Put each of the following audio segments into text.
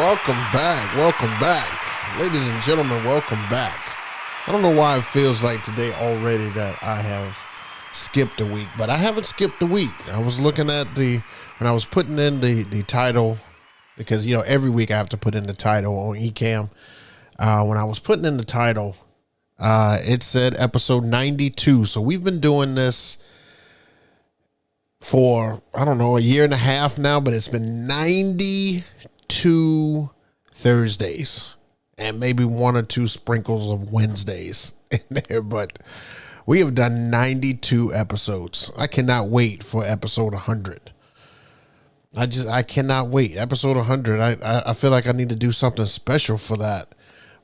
welcome back. Welcome back. Ladies and gentlemen, welcome back. I don't know why it feels like today already that I have skipped a week, but I haven't skipped a week. I was looking at when I was putting in the title, because, you know, every week I have to put in the title on Ecamm. When I was putting in the title, it said episode 92. So we've been doing this for, I don't know, a year and a half now, but it's been 92 Thursdays and maybe one or two sprinkles of Wednesdays in there, but we have done 92 episodes. I cannot wait for episode 100. I cannot wait. Episode 100, I feel like I need to do something special for that.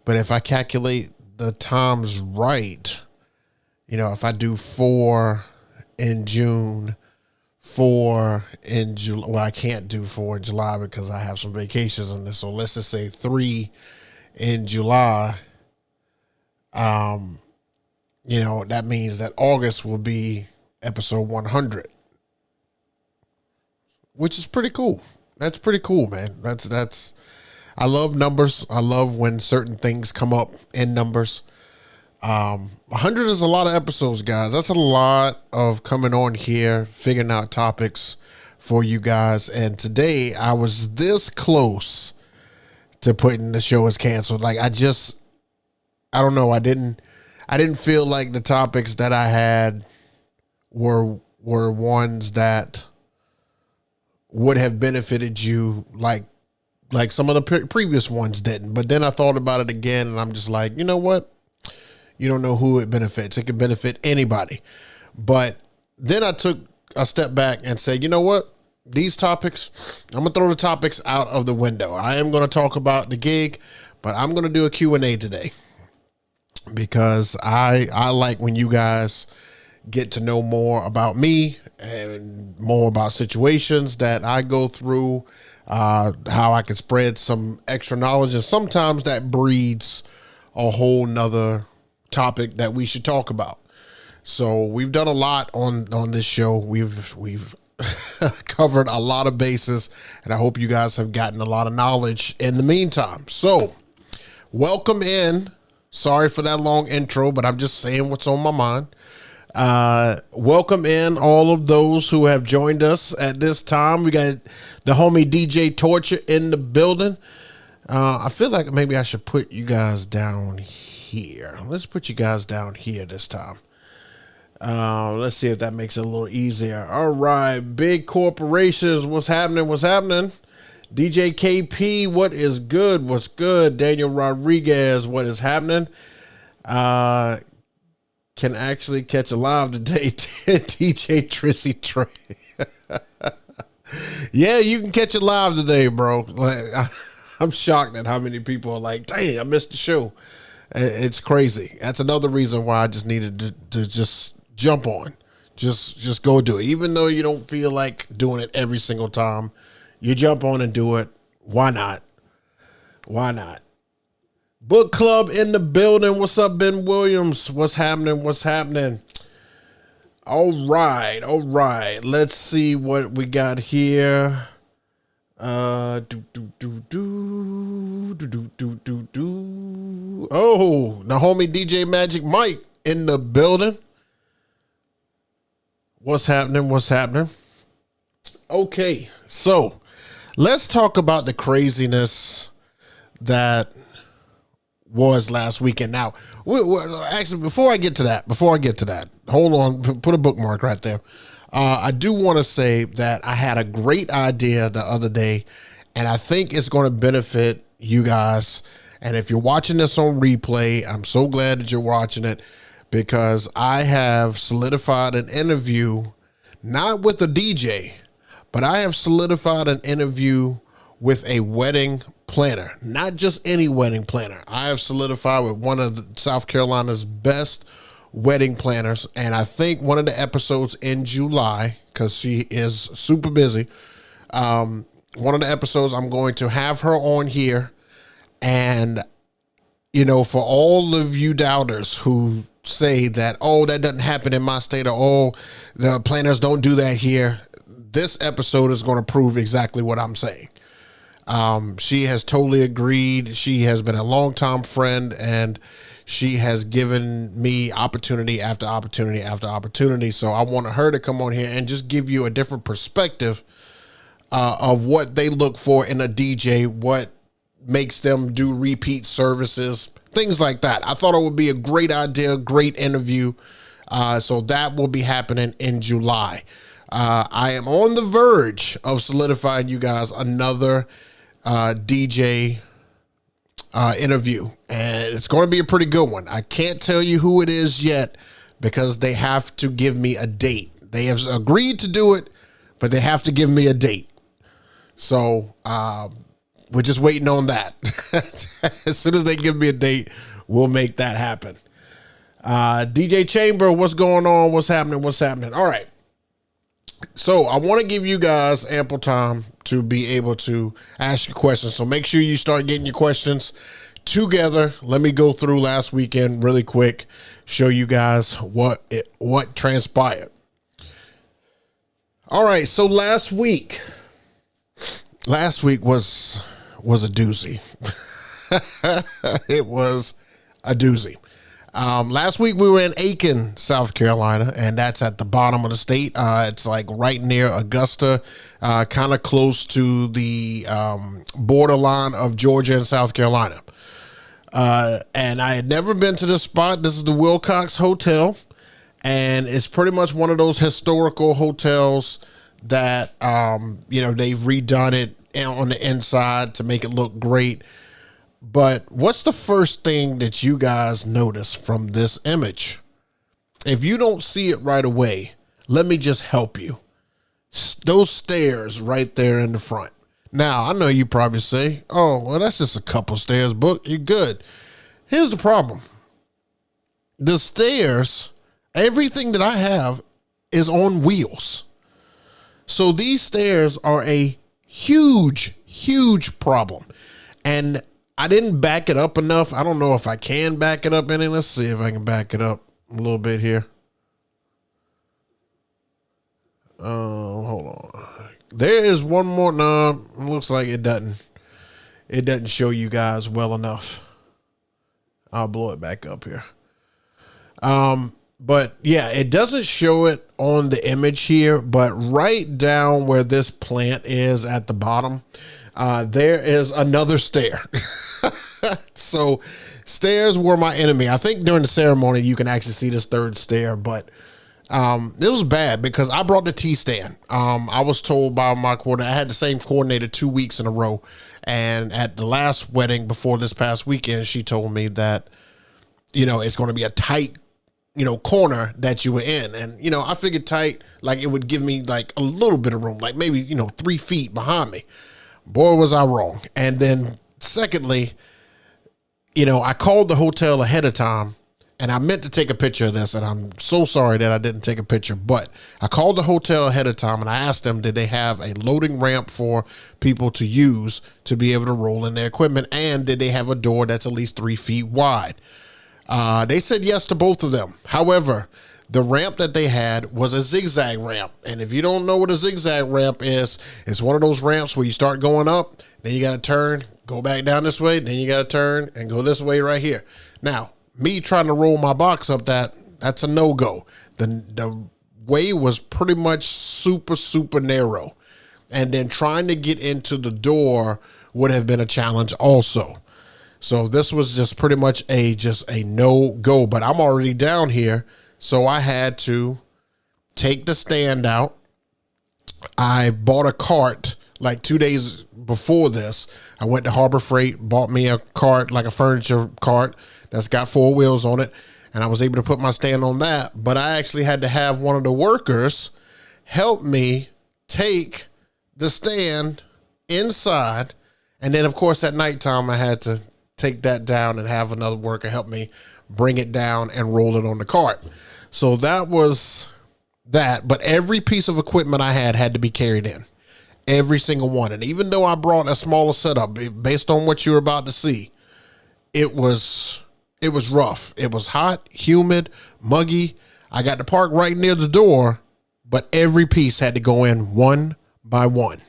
But if I calculate the times right, you know, if I do 4 in June, 4 in July, well, I can't do 4 in July because I have some vacations on this. So let's just say 3 in July. You know, that means that August will be episode 100, which is pretty cool. That's pretty cool, man. That's, I love numbers. I love when certain things come up in numbers. 100 is a lot of episodes, guys. That's a lot of coming on here, figuring out topics for you guys. And today I was this close to putting the show as canceled. Like I don't know. I didn't feel like the topics that I had were ones that would have benefited you like some of the previous ones didn't. But then I thought about it again and I'm just like, you know what? You don't know who it benefits. It could benefit anybody. But then I took a step back and said, you know what? These topics, I'm going to throw the topics out of the window. I am going to talk about the gig, but I'm going to do a Q&A today because I like when you guys get to know more about me and more about situations that I go through, how I can spread some extra knowledge. And sometimes that breeds a whole nother topic that we should talk about. So we've done a lot on this show. We've covered a lot of bases, and I hope you guys have gotten a lot of knowledge in the meantime. So welcome in. Sorry for that long intro, but I'm just saying what's on my mind. Welcome in all of those who have joined us at this time. We got the homie DJ Torture in the building. I feel like maybe I should put you guys down here. Let's put you guys down here this time. Let's see if that makes it a little easier. All right, big corporations. What's happening? What's happening? DJ KP, what is good? What's good? Daniel Rodriguez, what is happening? Can actually catch a live today. DJ Trissy Trey. Yeah, you can catch it live today, bro. Like, I'm shocked at how many people are like, dang, I missed the show. It's crazy. That's another reason why I just needed to just jump on. Just go do it. Even though you don't feel like doing it every single time, you jump on and do it. Why not? Why not? Book club in the building. What's up, Ben Williams? What's happening? What's happening? All right. All right. Let's see what we got here. Oh, the homie DJ Magic Mike in the building. What's happening? What's happening? Okay, so let's talk about the craziness that was last weekend. Now, actually, before I get to that, hold on, put a bookmark right there. I do want to say that I had a great idea the other day, and I think it's going to benefit you guys. And if you're watching this on replay, I'm so glad that you're watching it, because I have solidified an interview, not with a DJ, but I have solidified an interview with a wedding planner, not just any wedding planner. I have solidified with one of South Carolina's best wedding planners, and I think one of the episodes in July, because she is super busy, one of the episodes I'm going to have her on here. And you know, for all of you doubters who say that, oh, that doesn't happen in my state, or oh, the planners don't do that here, this episode is going to prove exactly what I'm saying. She has totally agreed. She has been a longtime friend, and she has given me opportunity after opportunity after opportunity. So I wanted her to come on here and just give you a different perspective of what they look for in a DJ, what makes them do repeat services, things like that. I thought it would be a great idea, great interview. So that will be happening in July. I am on the verge of solidifying you guys another DJ interview, and it's going to be a pretty good one. I can't tell you who it is yet because they have to give me a date. They have agreed to do it, but they have to give me a date. So we're just waiting on that. As soon as they give me a date, we'll make that happen. DJ Chamber, what's going on? What's happening? What's happening? All right. So I want to give you guys ample time to be able to ask your questions. So make sure you start getting your questions together. Let me go through last weekend really quick, show you guys what transpired. All right. So last week was a doozy. It was a doozy. Last week we were in Aiken, South Carolina, and that's at the bottom of the state. It's like right near Augusta, kind of close to the borderline of Georgia and South Carolina. And I had never been to this spot. This is the Wilcox Hotel, and it's pretty much one of those historical hotels that, they've redone it on the inside to make it look great. But what's the first thing that you guys notice from this image? If you don't see it right away, let me just help you. Those stairs right there in the front. Now, I know you probably say, oh, well, that's just a couple stairs, Book. You're good. Here's the problem. The stairs, everything that I have is on wheels. So these stairs are a huge, huge problem. And I didn't back it up enough. I don't know if I can back it up any. Let's see if I can back it up a little bit here. Hold on. There is one more. No, it looks like it doesn't. It doesn't show you guys well enough. I'll blow it back up here. But yeah, it doesn't show it on the image here, but right down where this plant is at the bottom, there is another stair. So stairs were my enemy. I think during the ceremony, you can actually see this third stair, but it was bad because I brought the T-stand. I was told by my coordinator, I had the same coordinator 2 weeks in a row. And at the last wedding before this past weekend, she told me that, it's going to be a tight, corner that you were in. And, I figured tight, like it would give me like a little bit of room, like maybe, 3 feet behind me. Boy, was I wrong. And then secondly, I called the hotel ahead of time, and I meant to take a picture of this, and I'm so sorry that I didn't take a picture, but I called the hotel ahead of time, and I asked them, did they have a loading ramp for people to use to be able to roll in their equipment, and did they have a door that's at least 3 feet wide? They said yes to both of them. However, the ramp that they had was a zigzag ramp. And if you don't know what a zigzag ramp is, it's one of those ramps where you start going up, then you got to turn, go back down this way, then you got to turn and go this way right here. Now, me trying to roll my box up that's a no-go. The way was pretty much super, super narrow. And then trying to get into the door would have been a challenge also. So this was just pretty much a no-go. But I'm already down here, so I had to take the stand out. I bought a cart like 2 days before this. I went to Harbor Freight, bought me a cart, like a furniture cart that's got 4 wheels on it, and I was able to put my stand on that. But I actually had to have one of the workers help me take the stand inside. And then, of course, at nighttime, I had to take that down and have another worker help me bring it down and roll it on the cart. So that was that. But every piece of equipment I had to be carried in. Every single one. And even though I brought a smaller setup, based on what you're about to see, it was rough. It was hot, humid, muggy. I got to park right near the door, but every piece had to go in one by one.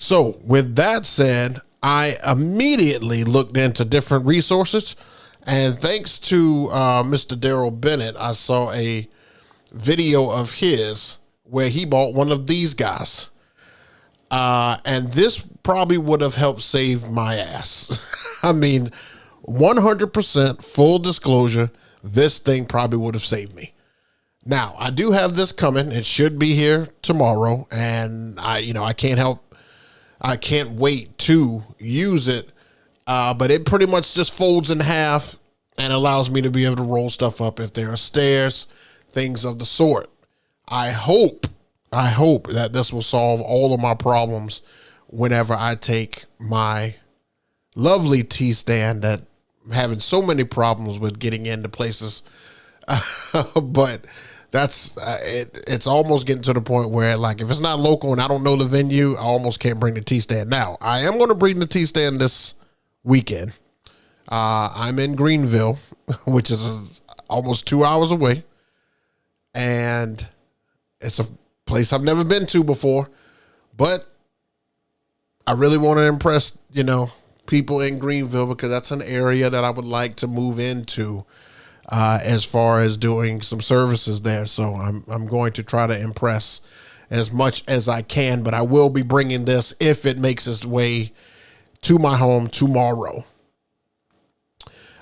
So with that said, I immediately looked into different resources, and thanks to Mr. Daryl Bennett, I saw a video of his where he bought one of these guys. And this probably would have helped save my ass. I mean, 100% full disclosure, this thing probably would have saved me. Now, I do have this coming. It should be here tomorrow, and I can't wait to use it. But it pretty much just folds in half and allows me to be able to roll stuff up if there are stairs, things of the sort. I hope that this will solve all of my problems whenever I take my lovely tea stand that I'm having so many problems with getting into places. But that's it's almost getting to the point where, like, if it's not local and I don't know the venue, I almost can't bring the tea stand. Now, I am going to bring the tea stand this weekend. I'm in Greenville, which is almost 2 hours away, and it's a place I've never been to before, but I really want to impress, people in Greenville, because that's an area that I would like to move into as far as doing some services there. So I'm going to try to impress as much as I can, but I will be bringing this if it makes its way to my home tomorrow.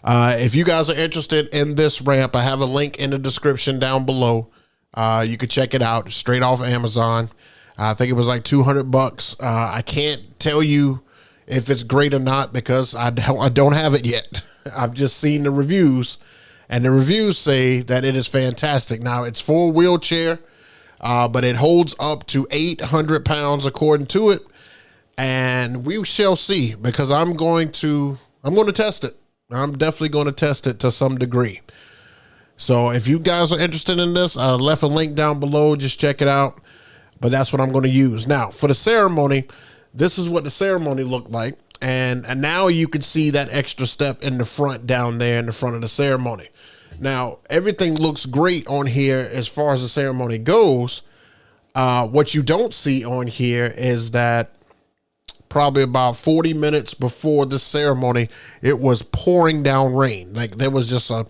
If you guys are interested in this ramp, I have a link in the description down below. You could check it out straight off Amazon. I think it was like $200. I can't tell you if it's great or not because I don't have it yet. I've just seen the reviews, and the reviews say that it is fantastic. Now, it's for a wheelchair, but it holds up to 800 pounds according to it, and we shall see, because I'm going to test it. I'm definitely going to test it to some degree. So if you guys are interested in this, I left a link down below. Just check it out. But that's what I'm going to use. Now, for the ceremony, this is what the ceremony looked like. And now you can see that extra step in the front down there in the front of the ceremony. Now, everything looks great on here as far as the ceremony goes. What you don't see on here is that probably about 40 minutes before the ceremony, it was pouring down rain. Like, there was just a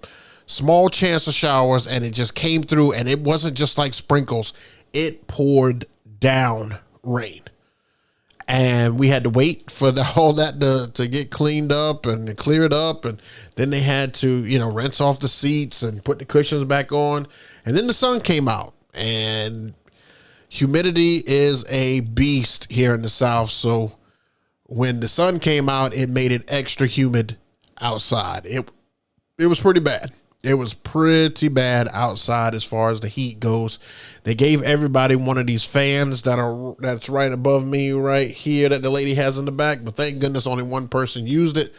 small chance of showers, and it just came through, and it wasn't just like sprinkles. It poured down rain, and we had to wait for all that to get cleaned up and cleared up. And then they had to, rinse off the seats and put the cushions back on. And then the sun came out, and humidity is a beast here in the South. So when the sun came out, it made it extra humid outside. It was pretty bad. It was pretty bad outside as far as the heat goes. They gave everybody one of these fans that's right above me right here that the lady has in the back, but thank goodness only one person used it,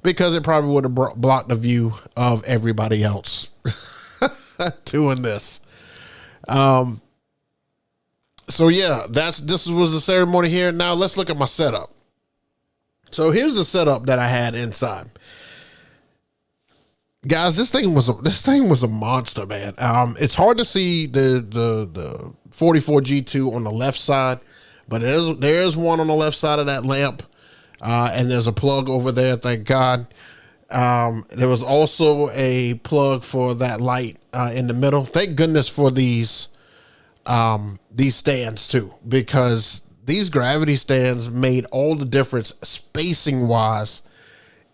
because it probably would have blocked the view of everybody else doing this. So yeah, this was the ceremony here. Now let's look at my setup. So here's the setup that I had inside. Guys, this thing was a monster, man. It's hard to see the 44 G2 on the left side, but there's one on the left side of that lamp, and there's a plug over there. Thank God. There was also a plug for that light in the middle. Thank goodness for these stands too, because these gravity stands made all the difference spacing wise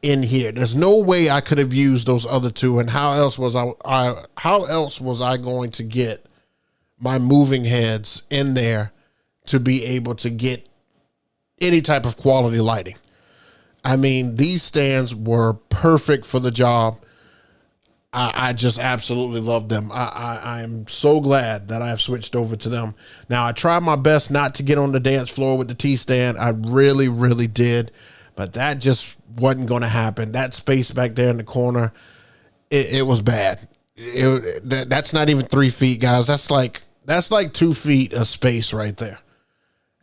in here. There's no way I could have used those other two, and how else was I going to get my moving heads in there to be able to get any type of quality lighting? I mean, these stands were perfect for the job. I just absolutely love them. I am so glad that I've switched over to them. Now, I tried my best not to get on the dance floor with the T-stand. I really, really did. But that just wasn't going to happen. That space back there in the corner, it was bad. That's not even 3 feet, guys. That's like 2 feet of space right there.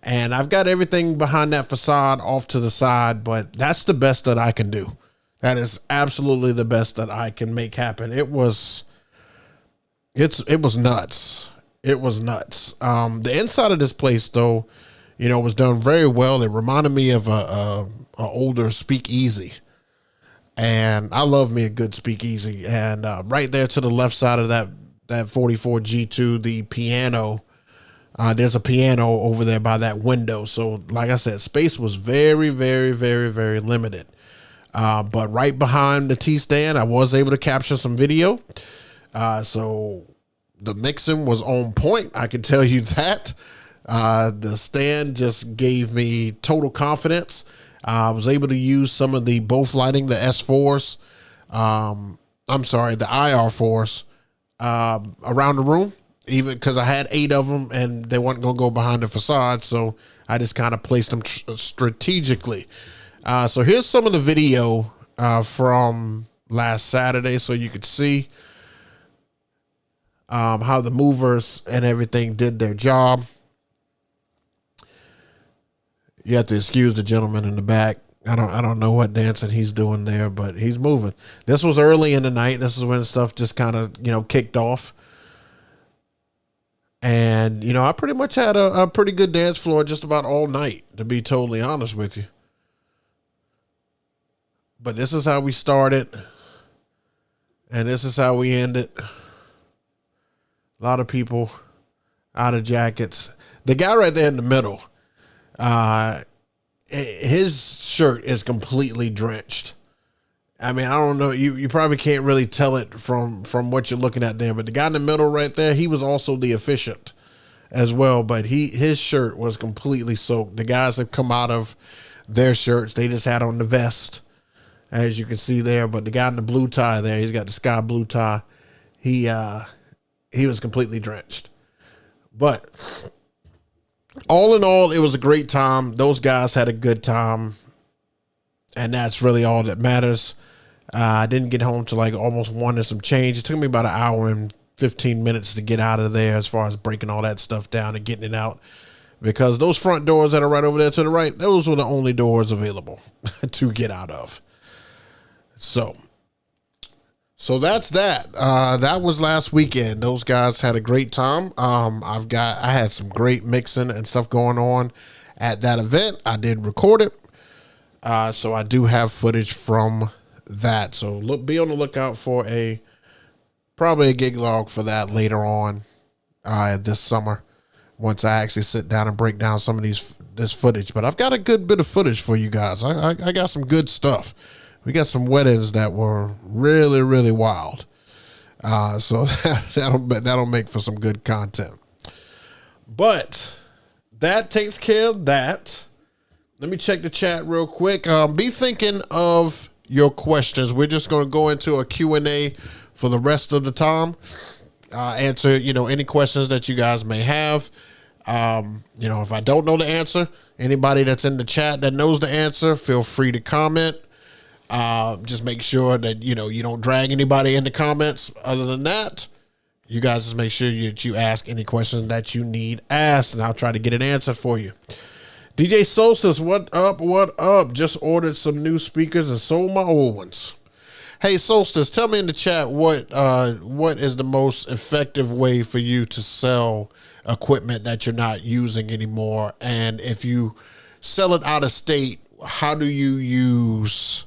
And I've got everything behind that facade off to the side, but that's the best that I can do. That is absolutely the best that I can make happen. It was nuts. It was nuts. The inside of this place, though, was done very well. It reminded me of a older speakeasy. And I love me a good speakeasy. And right there to the left side of that 44 G2, the piano, there's a piano over there by that window. So like I said, space was very, very, very, very limited. But right behind the T stand, I was able to capture some video. So the mixing was on point. I can tell you that. The stand just gave me total confidence. I was able to use some of the both lighting, the S4s, the IR4s, around the room, even because I had 8 of them and they weren't going to go behind the facade. So I just kind of placed them strategically. So here's some of the video from last Saturday so you could see how the movers and everything did their job. You have to excuse the gentleman in the back. I don't know what dancing he's doing there, but he's moving. This was early in the night. This is when stuff just kind of, kicked off. And, I pretty much had a pretty good dance floor just about all night, to be totally honest with you. But this is how we started. And this is how we ended. A lot of people out of jackets. The guy right there in the middle, his shirt is completely drenched. I mean, I don't know. You probably can't really tell it from what you're looking at there, but the guy in the middle right there, he was also the officiant as well, but his shirt was completely soaked. The guys have come out of their shirts. They just had on the vest, as you can see there, but the guy in the blue tie there, he's got the sky blue tie. He was completely drenched. But all in all, it was a great time. Those guys had a good time, and that's really all that matters. I didn't get home till like almost 1 and some change. It took me about an hour and 15 minutes to get out of there as far as breaking all that stuff down and getting it out, because those front doors that are right over there to the right, those were the only doors available to get out of. So that's that. That was last weekend. Those guys had a great time. I had some great mixing and stuff going on at that event. I did record it. So I do have footage from that. So be on the lookout for probably a gig log for that later on, this summer, once I actually sit down and break down some of this footage. But I've got a good bit of footage for you guys. I got some good stuff. We got some weddings that were really, really wild. So that'll make for some good content. But that takes care of that. Let me check the chat real quick. Be thinking of your questions. We're just going to go into a Q&A for the rest of the time. Answer, any questions that you guys may have. If I don't know the answer, anybody that's in the chat that knows the answer, feel free to comment. Just make sure that, you don't drag anybody in the comments. Other than that, you guys just make sure you ask any questions that you need asked, and I'll try to get an answer for you. DJ Solstice, what up? What up? Just ordered some new speakers and sold my old ones. Hey, Solstice, tell me in the chat what is the most effective way for you to sell equipment that you're not using anymore, and if you sell it out of state, how do you use?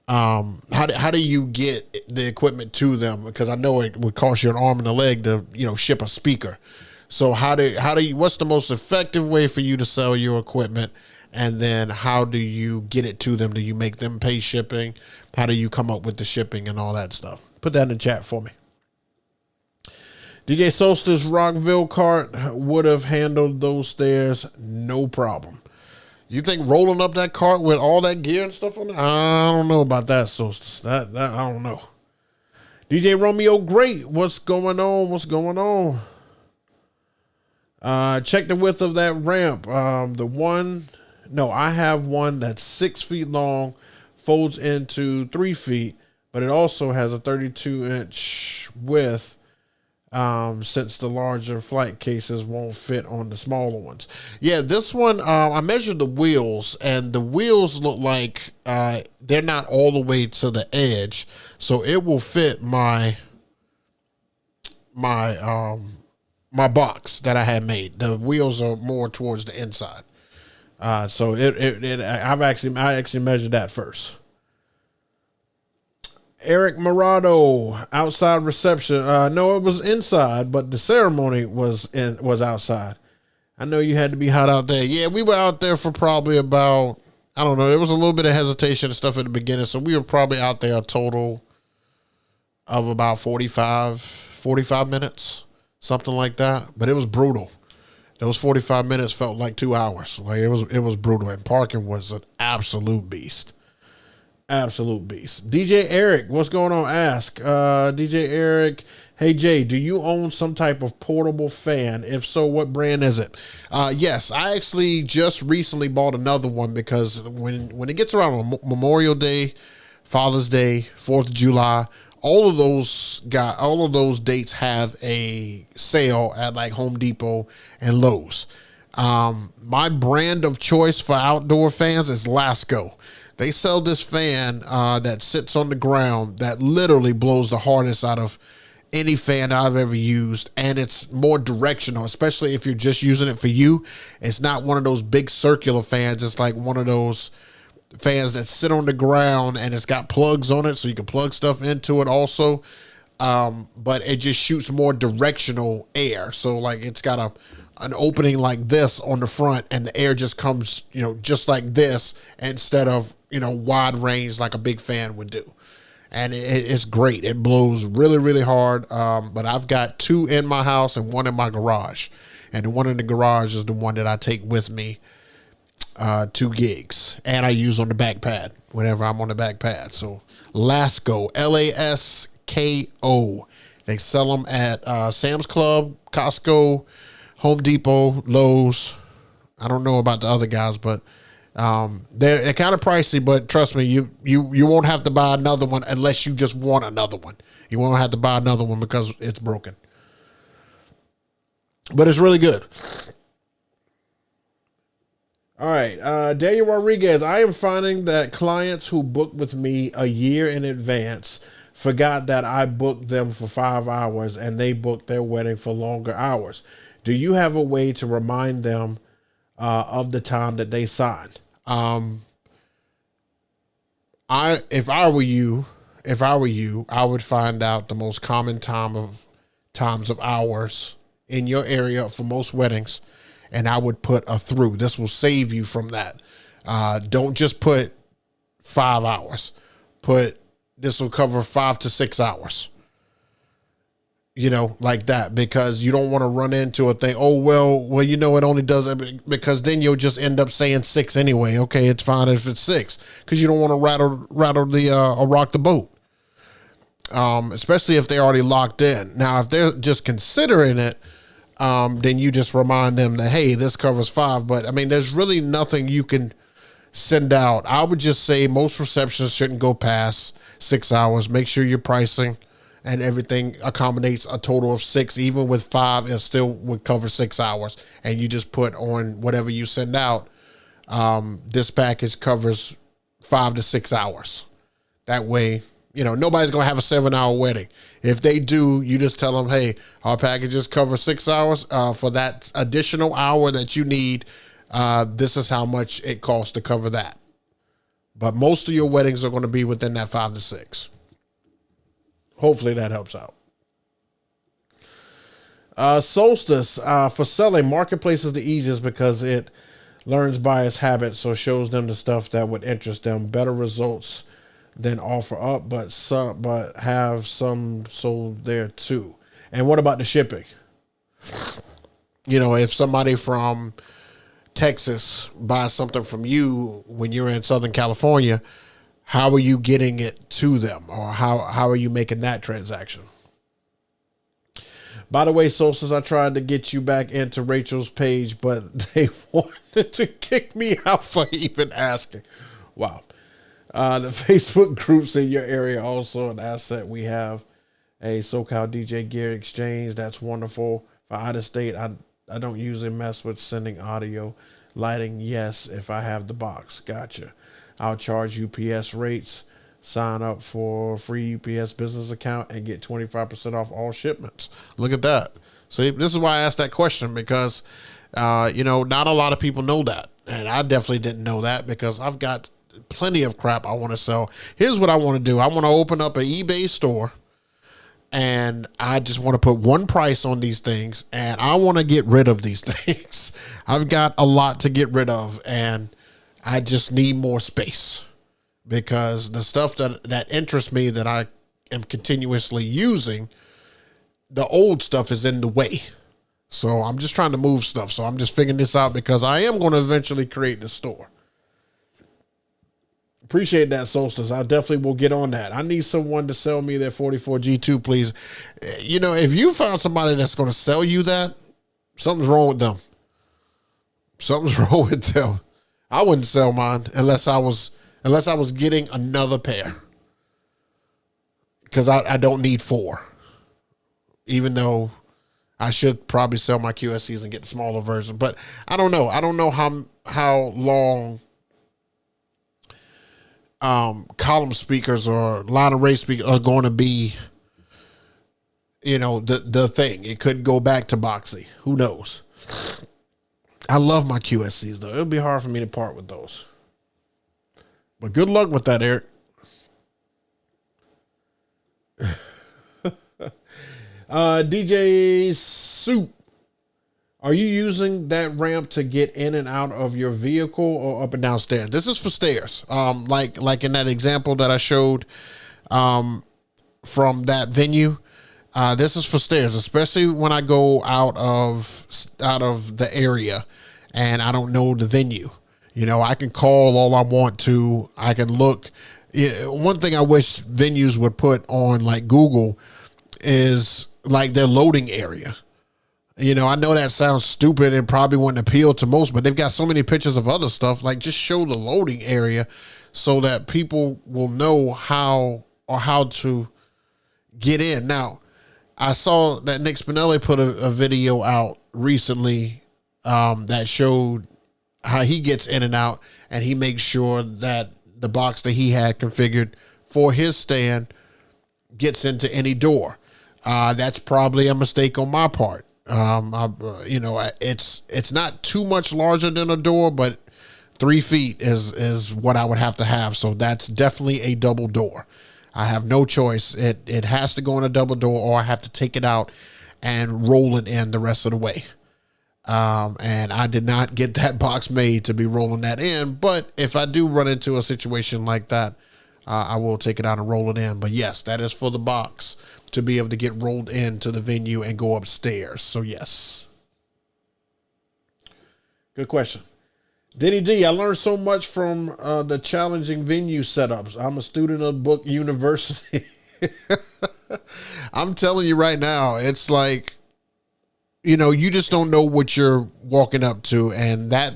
How do you get the equipment to them? Because I know it would cost you an arm and a leg to, ship a speaker. So what's the most effective way for you to sell your equipment? And then how do you get it to them? Do you make them pay shipping? How do you come up with the shipping and all that stuff? Put that in the chat for me. DJ Solstice Rockville cart would have handled those stairs, no problem. You think rolling up that cart with all that gear and stuff on it? I don't know about that, Solstice. That I don't know. DJ Romeo, great. What's going on? What's going on? Check the width of that ramp. I have one that's 6 feet long, folds into 3 feet, but it also has a 32-inch width. Since the larger flight cases won't fit on the smaller ones. Yeah, this one, I measured the wheels, and the wheels look like they're not all the way to the edge, so it will fit my my box that I had made. The wheels are more towards the inside. So I actually measured that first. Eric Morado, outside reception. No, it was inside, but the ceremony was outside. I know you had to be hot out there. Yeah, we were out there for probably about, I don't know, there was a little bit of hesitation and stuff at the beginning, so we were probably out there a total of about 45 minutes, something like that. But it was brutal. Those 45 minutes felt like 2 hours. Like it was brutal, and parking was an absolute beast. Absolute beast. DJ Eric, what's going on? Ask. DJ Eric, hey Jay, do you own some type of portable fan? If so, what brand is it? Yes, I actually just recently bought another one because when it gets around Memorial Day, Father's Day, 4th of July, all of those dates have a sale at like Home Depot and Lowe's. My brand of choice for outdoor fans is Lasco. They sell this fan that sits on the ground that literally blows the hardest out of any fan I've ever used, and it's more directional, especially if you're just using it for you. It's not one of those big circular fans. It's like one of those fans that sit on the ground, and it's got plugs on it, so you can plug stuff into it also. But it just shoots more directional air. So like it's got an opening like this on the front, and the air just comes, just like this instead of, wide range like a big fan would do. And it's great. It blows really, really hard. But I've got two in my house and one in my garage. And the one in the garage is the one that I take with me 2 gigs. And I use on the back pad whenever I'm on the back pad. So Lasco, Lasko. They sell them at Sam's Club, Costco, Home Depot, Lowe's. I don't know about the other guys, but they're kind of pricey, but trust me, you won't have to buy another one unless you just want another one. You won't have to buy another one because it's broken. But it's really good. All right, Daniel Rodriguez. I am finding that clients who book with me a year in advance forgot that I booked them for 5 hours and they booked their wedding for longer hours. Do you have a way to remind them of the time that they signed? If I were you, I would find out the most common times of hours in your area for most weddings, and I would put a through. This will save you from that. Don't just put 5 hours. This will cover 5 to 6 hours. Like that, because you don't want to run into a thing. Oh, well, it only does it, because then you'll just end up saying 6 anyway. Okay, it's fine if it's 6, because you don't want to rattle the or rock the boat. Especially if they're already locked in. Now, if they're just considering it, then you just remind them that, hey, this covers 5. But I mean, there's really nothing you can send out. I would just say most receptions shouldn't go past 6 hours. Make sure you're pricing and everything accommodates a total of 6. Even with 5, it still would cover 6 hours. And you just put on whatever you send out. This package covers 5 to 6 hours. That way, nobody's going to have a 7-hour wedding. If they do, you just tell them, hey, our packages cover 6 hours. For that additional hour that you need, this is how much it costs to cover that. But most of your weddings are going to be within that 5 to 6. Hopefully that helps out. Solstice, for selling, marketplace is the easiest because it learns by its habit, so shows them the stuff that would interest them. Better results than offer up, but have some sold there too. And what about the shipping? If somebody from Texas buys something from you when you're in Southern California, how are you getting it to them, or how are you making that transaction? By the way, Solstice, I tried to get you back into Rachel's page, but they wanted to kick me out for even asking. Wow. The Facebook groups in your area also an asset. We have a SoCal DJ Gear Exchange. That's wonderful. For out of state, I don't usually mess with sending audio. Lighting, yes, if I have the box. Gotcha. I'll charge UPS rates. Sign up for free UPS business account and get 25% off all shipments. Look at that. See, this is why I asked that question, because, not a lot of people know that. And I definitely didn't know that, because I've got plenty of crap I want to sell. Here's what I want to do. I want to open up an eBay store, and I just want to put one price on these things, and I want to get rid of these things. I've got a lot to get rid of, and I just need more space, because the stuff that interests me, that I am continuously using, the old stuff is in the way. So I'm just trying to move stuff. So I'm just figuring this out, because I am going to eventually create the store. Appreciate that, Solstice. I definitely will get on that. I need someone to sell me that 44G2, please. If you found somebody that's going to sell you that, something's wrong with them. Something's wrong with them. I wouldn't sell mine unless I was getting another pair, because I don't need 4, even though I should probably sell my QSCs and get the smaller version. But I don't know. I don't know how long column speakers or line array speakers are going to be, the thing. It could go back to boxy. Who knows? I love my QSCs, though. It'll be hard for me to part with those. But good luck with that, Eric. DJ Soup, are you using that ramp to get in and out of your vehicle, or up and down stairs? This is for stairs. Like in that example that I showed from that venue. This is for stairs, especially when I go out of the area and I don't know the venue. I can call all I want to. I can look. One thing I wish venues would put on, like Google, is like their loading area. I know that sounds stupid and probably wouldn't appeal to most, but they've got so many pictures of other stuff. Like, just show the loading area so that people will know how to get in. Now, I saw that Nick Spinelli put a video out recently that showed how he gets in and out, and he makes sure that the box that he had configured for his stand gets into any door. That's probably a mistake on my part. It's not too much larger than a door, but 3 feet is what I would have to have. So that's definitely a double door. I have no choice. It has to go in a double door, or I have to take it out and roll it in the rest of the way. And I did not get that box made to be rolling that in. But if I do run into a situation like that, I will take it out and roll it in. But yes, that is for the box to be able to get rolled into the venue and go upstairs. So yes. Good question. Denny D, I learned so much from the challenging venue setups. I'm a student of Book University. I'm telling you right now, it's like, you just don't know what you're walking up to. And that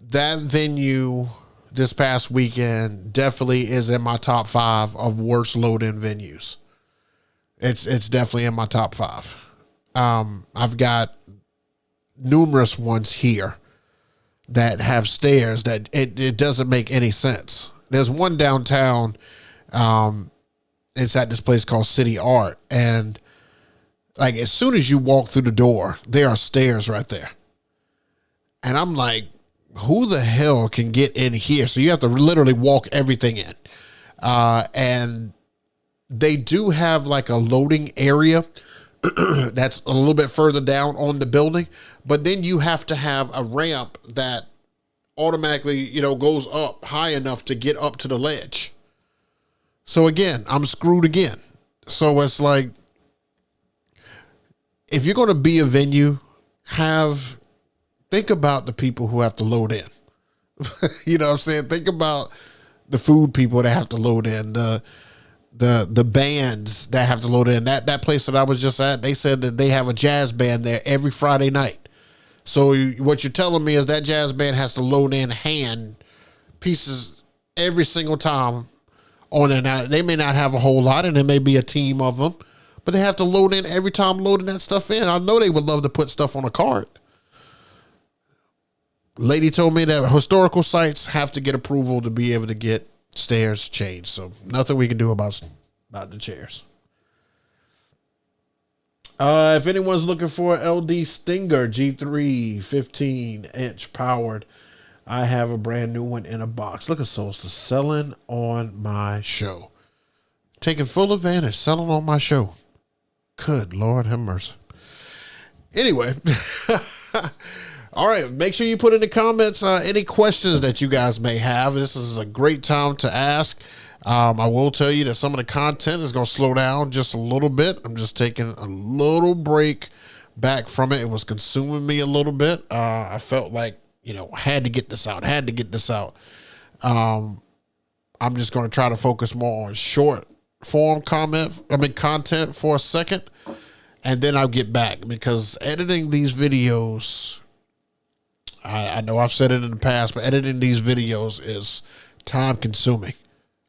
venue this past weekend definitely is in my top 5 of worst load-in venues. It's definitely in my top 5. I've got numerous ones here that have stairs that it doesn't make any sense. There's one downtown. It's at this place called City Art. And like, as soon as you walk through the door, there are stairs right there. And I'm like, who the hell can get in here? So you have to literally walk everything in. And they do have like a loading area that's a little bit further down on the building, but then you have to have a ramp that automatically, goes up high enough to get up to the ledge. So again, I'm screwed again. So it's like, if you're going to be a venue, think about the people who have to load in. You know what I'm saying? Think about the food people that have to load in, the bands that have to load in. That place that I was just at, they said that they have a jazz band there every Friday night. So what you're telling me is that jazz band has to load in hand pieces every single time on it. Now, they may not have a whole lot, and there may be a team of them, but they have to load in every time loading that stuff in. I know they would love to put stuff on a cart. Lady told me that historical sites have to get approval to be able to get stairs changed. So nothing we can do about the chairs. If anyone's looking for an LD Stinger G3 15-inch powered, I have a brand new one in a box. Look at Soulster selling on my show. Taking full advantage, selling on my show. Good Lord have mercy. Anyway, all right. Make sure you put in the comments any questions that you guys may have. This is a great time to ask. I will tell you that some of the content is going to slow down just a little bit. I'm just taking a little break back from it. It was consuming me a little bit. I felt like, had to get this out, I'm just going to try to focus more on short form content for a second, and then I'll get back, because editing these videos, I know I've said it in the past, but editing these videos is time consuming.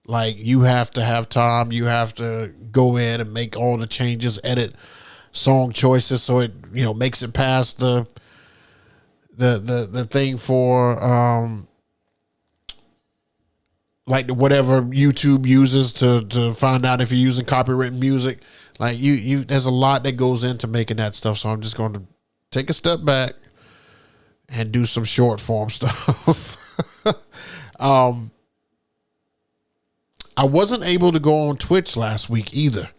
Like, you have to have time. You have to go in and make all the changes, edit song choices so it, makes it past the thing for like whatever YouTube uses to find out if you're using copyrighted music. Like, you there's a lot that goes into making that stuff. So I'm just going to take a step back and do some short form stuff. I wasn't able to go on Twitch last week either,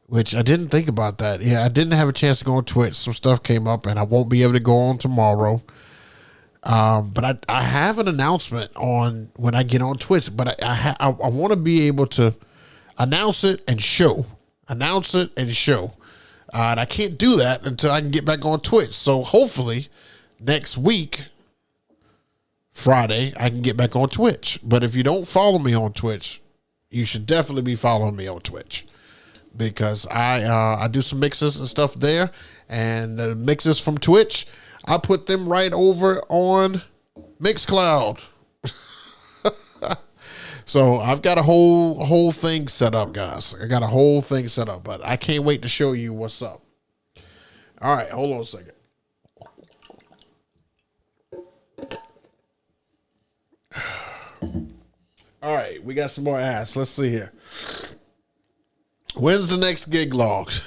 which I didn't think about that. Yeah, I didn't have a chance to go on Twitch. Some stuff came up, and I won't be able to go on tomorrow. But I have an announcement on when I get on Twitch, but I want to be able to announce it and show. And I can't do that until I can get back on Twitch. So hopefully next week, Friday, I can get back on Twitch. But if you don't follow me on Twitch, you should definitely be following me on Twitch, because I do some mixes and stuff there, and the mixes from Twitch, I put them right over on Mixcloud. So I've got a whole thing set up, guys. I got a whole thing set up, but I can't wait to show you what's up. All right, hold on a second. All right, we got some more ass. Let's see here. When's the next gig logged?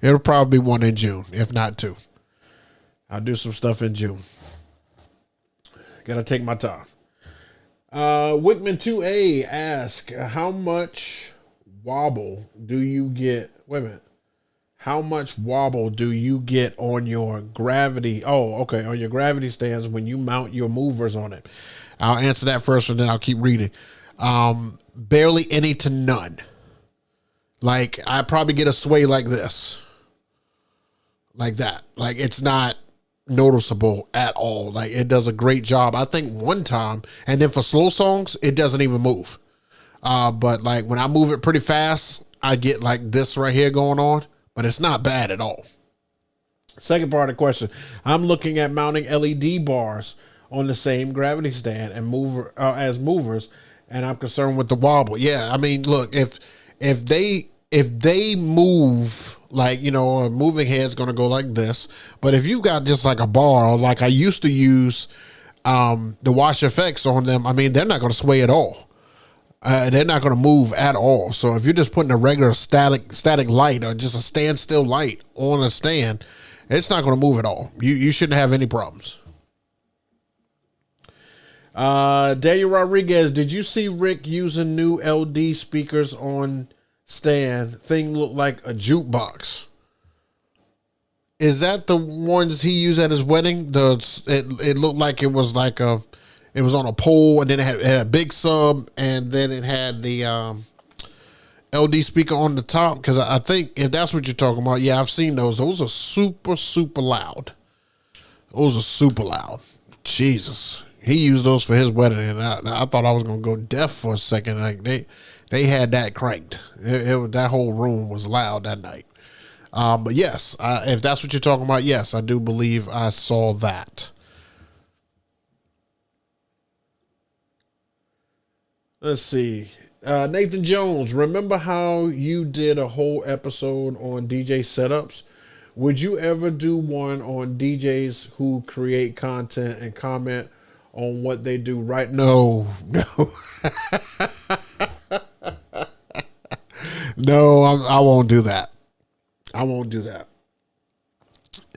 It'll probably be one in June, if not two. I'll do some stuff in June. Gotta take my time. Wickman 2A asks, how much wobble do you get? Wait a minute. How much wobble do you get on your gravity? Oh, okay. On your gravity stands when you mount your movers on it. I'll answer that first, and then I'll keep reading. Barely any to none. Like, I probably get a sway like this. Like that. Like, it's not noticeable at all. Like, it does a great job. I think one time, and then for slow songs, it doesn't even move. But like when I move it pretty fast, I get like this right here going on, but it's not bad at all. Second part of the question, I'm looking at mounting LED bars on the same gravity stand and mover as movers, and I'm concerned with the wobble. Yeah, I mean, look, if they move, like, a moving head's going to go like this, but if you've got just like a bar, or like I used to use the Wash FX on them, I mean, they're not going to sway at all. They're not going to move at all. So if you're just putting a regular static light or just a standstill light on a stand, it's not going to move at all. You shouldn't have any problems. Daniel Rodriguez, did you see Rick using new LD speakers on stand? Thing looked like a jukebox. Is that the ones he used at his wedding? It looked like it was like it was on a pole, and then it had a big sub, and then it had the LD speaker on the top. Because I think if that's what you're talking about, yeah, I've seen those. Those are super, super loud. Those are super loud. Jesus. He used those for his wedding, and I thought I was going to go deaf for a second. Like they had that cranked. That whole room was loud that night. But yes, if that's what you're talking about, yes, I do believe I saw that. Let's see. Nathan Jones, remember how you did a whole episode on DJ setups? Would you ever do one on DJs who create content and comment on what they do right? No. No, I won't do that. I won't do that.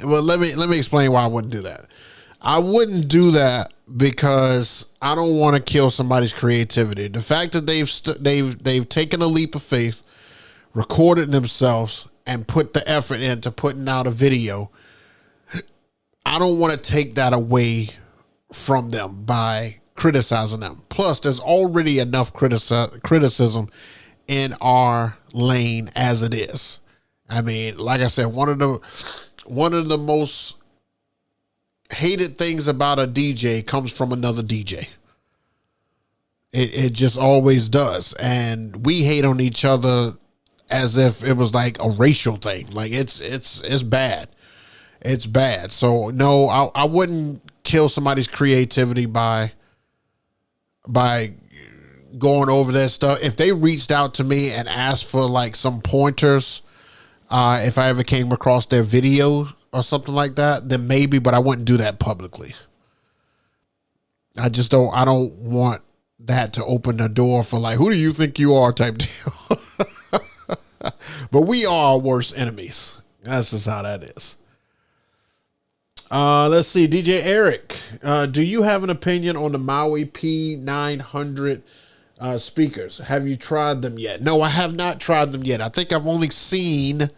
Well, let me explain why I wouldn't do that. I wouldn't do that because I don't want to kill somebody's creativity. The fact that they've taken a leap of faith, recorded themselves, and put the effort into putting out a video, I don't want to take that away from them by criticizing them. Plus, there's already enough criticism in our lane as it is. I mean, like I said, one of the most hated things about a DJ comes from another DJ. It just always does. And we hate on each other as if it was like a racial thing. Like it's bad. It's bad. So no, I wouldn't kill somebody's creativity by going over that stuff. If they reached out to me and asked for like some pointers, if I ever came across their video or something like that, then maybe, but I wouldn't do that publicly. I don't want that to open the door for like, who do you think you are type deal. But we are our worst enemies. That's just how that is. Let's see. DJ Eric, do you have an opinion on the Maui P900 speakers? Have you tried them yet? No, I have not tried them yet. I think I've only seen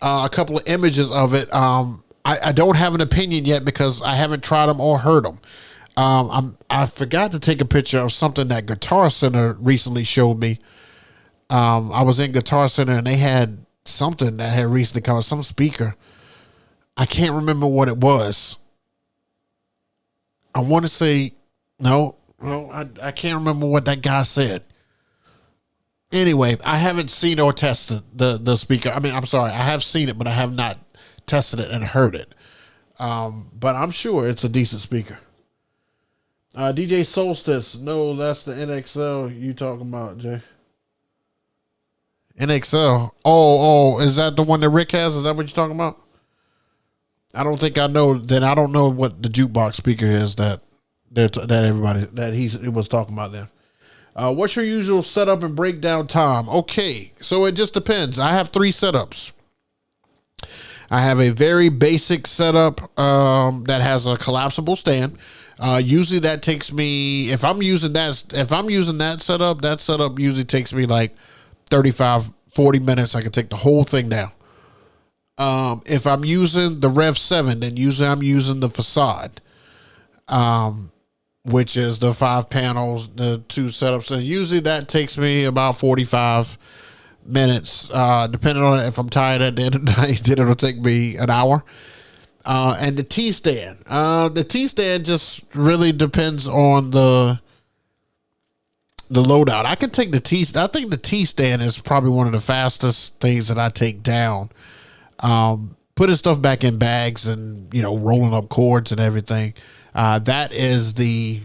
a couple of images of it. I don't have an opinion yet because I haven't tried them or heard them. I forgot to take a picture of something that Guitar Center recently showed me. I was in Guitar Center and they had something that had recently come out, some speaker. I can't remember what it was. I want to say, no, I can't remember what that guy said. Anyway, I haven't seen or tested the speaker. I mean, I'm sorry, I have seen it, but I have not tested it and heard it. But I'm sure it's a decent speaker. DJ Solstice, no, that's the NXL you talking about, Jay. NXL. Oh, is that the one that Rick has? Is that what you're talking about? I don't think I know. Then I don't know what the jukebox speaker is that everybody that he was talking about there. What's your usual setup and breakdown time? Okay, so it just depends. I have 3 setups. I have a very basic setup that has a collapsible stand. Usually that takes me, if I'm using that setup usually takes me like 35, 40 minutes. I can take the whole thing down. If I'm using the Rev 7, then usually I'm using the Facade, which is the 5 panels, the 2 setups. And usually that takes me about 45 minutes, depending on if I'm tired at the end of the night, then it'll take me an hour. And the T-stand, just really depends on the loadout. I can take the I think the T-stand is probably one of the fastest things that I take down. Putting stuff back in bags and, rolling up cords and everything. That is the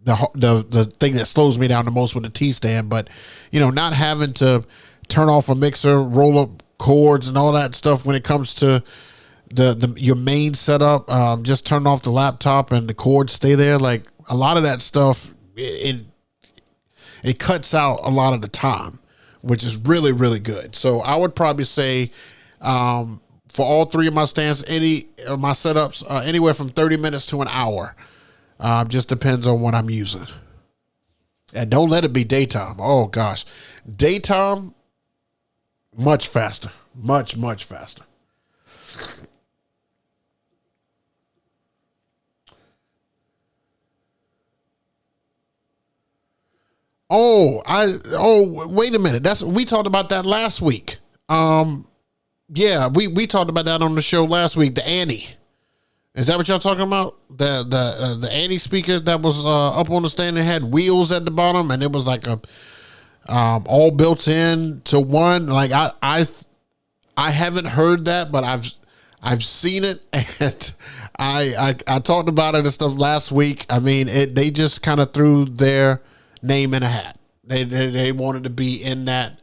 thing that slows me down the most with the T-stand. But, not having to turn off a mixer, roll up cords and all that stuff when it comes to your main setup, just turn off the laptop and the cords stay there. Like a lot of that stuff, it cuts out a lot of the time, which is really, really good. So I would probably say, for all 3 of my stands, any of my setups, anywhere from 30 minutes to an hour. Just depends on what I'm using. And don't let it be daytime. Oh gosh. Daytime, much faster. Much, much faster. Wait a minute. We talked about that last week. Yeah, we talked about that on the show last week. The Annie. Is that what y'all talking about? The Annie speaker that was up on the stand and had wheels at the bottom, and it was like a all built in to one. Like I haven't heard that, but I've seen it, and I talked about it and stuff last week. I mean, they just kind of threw their name in a hat. They wanted to be in that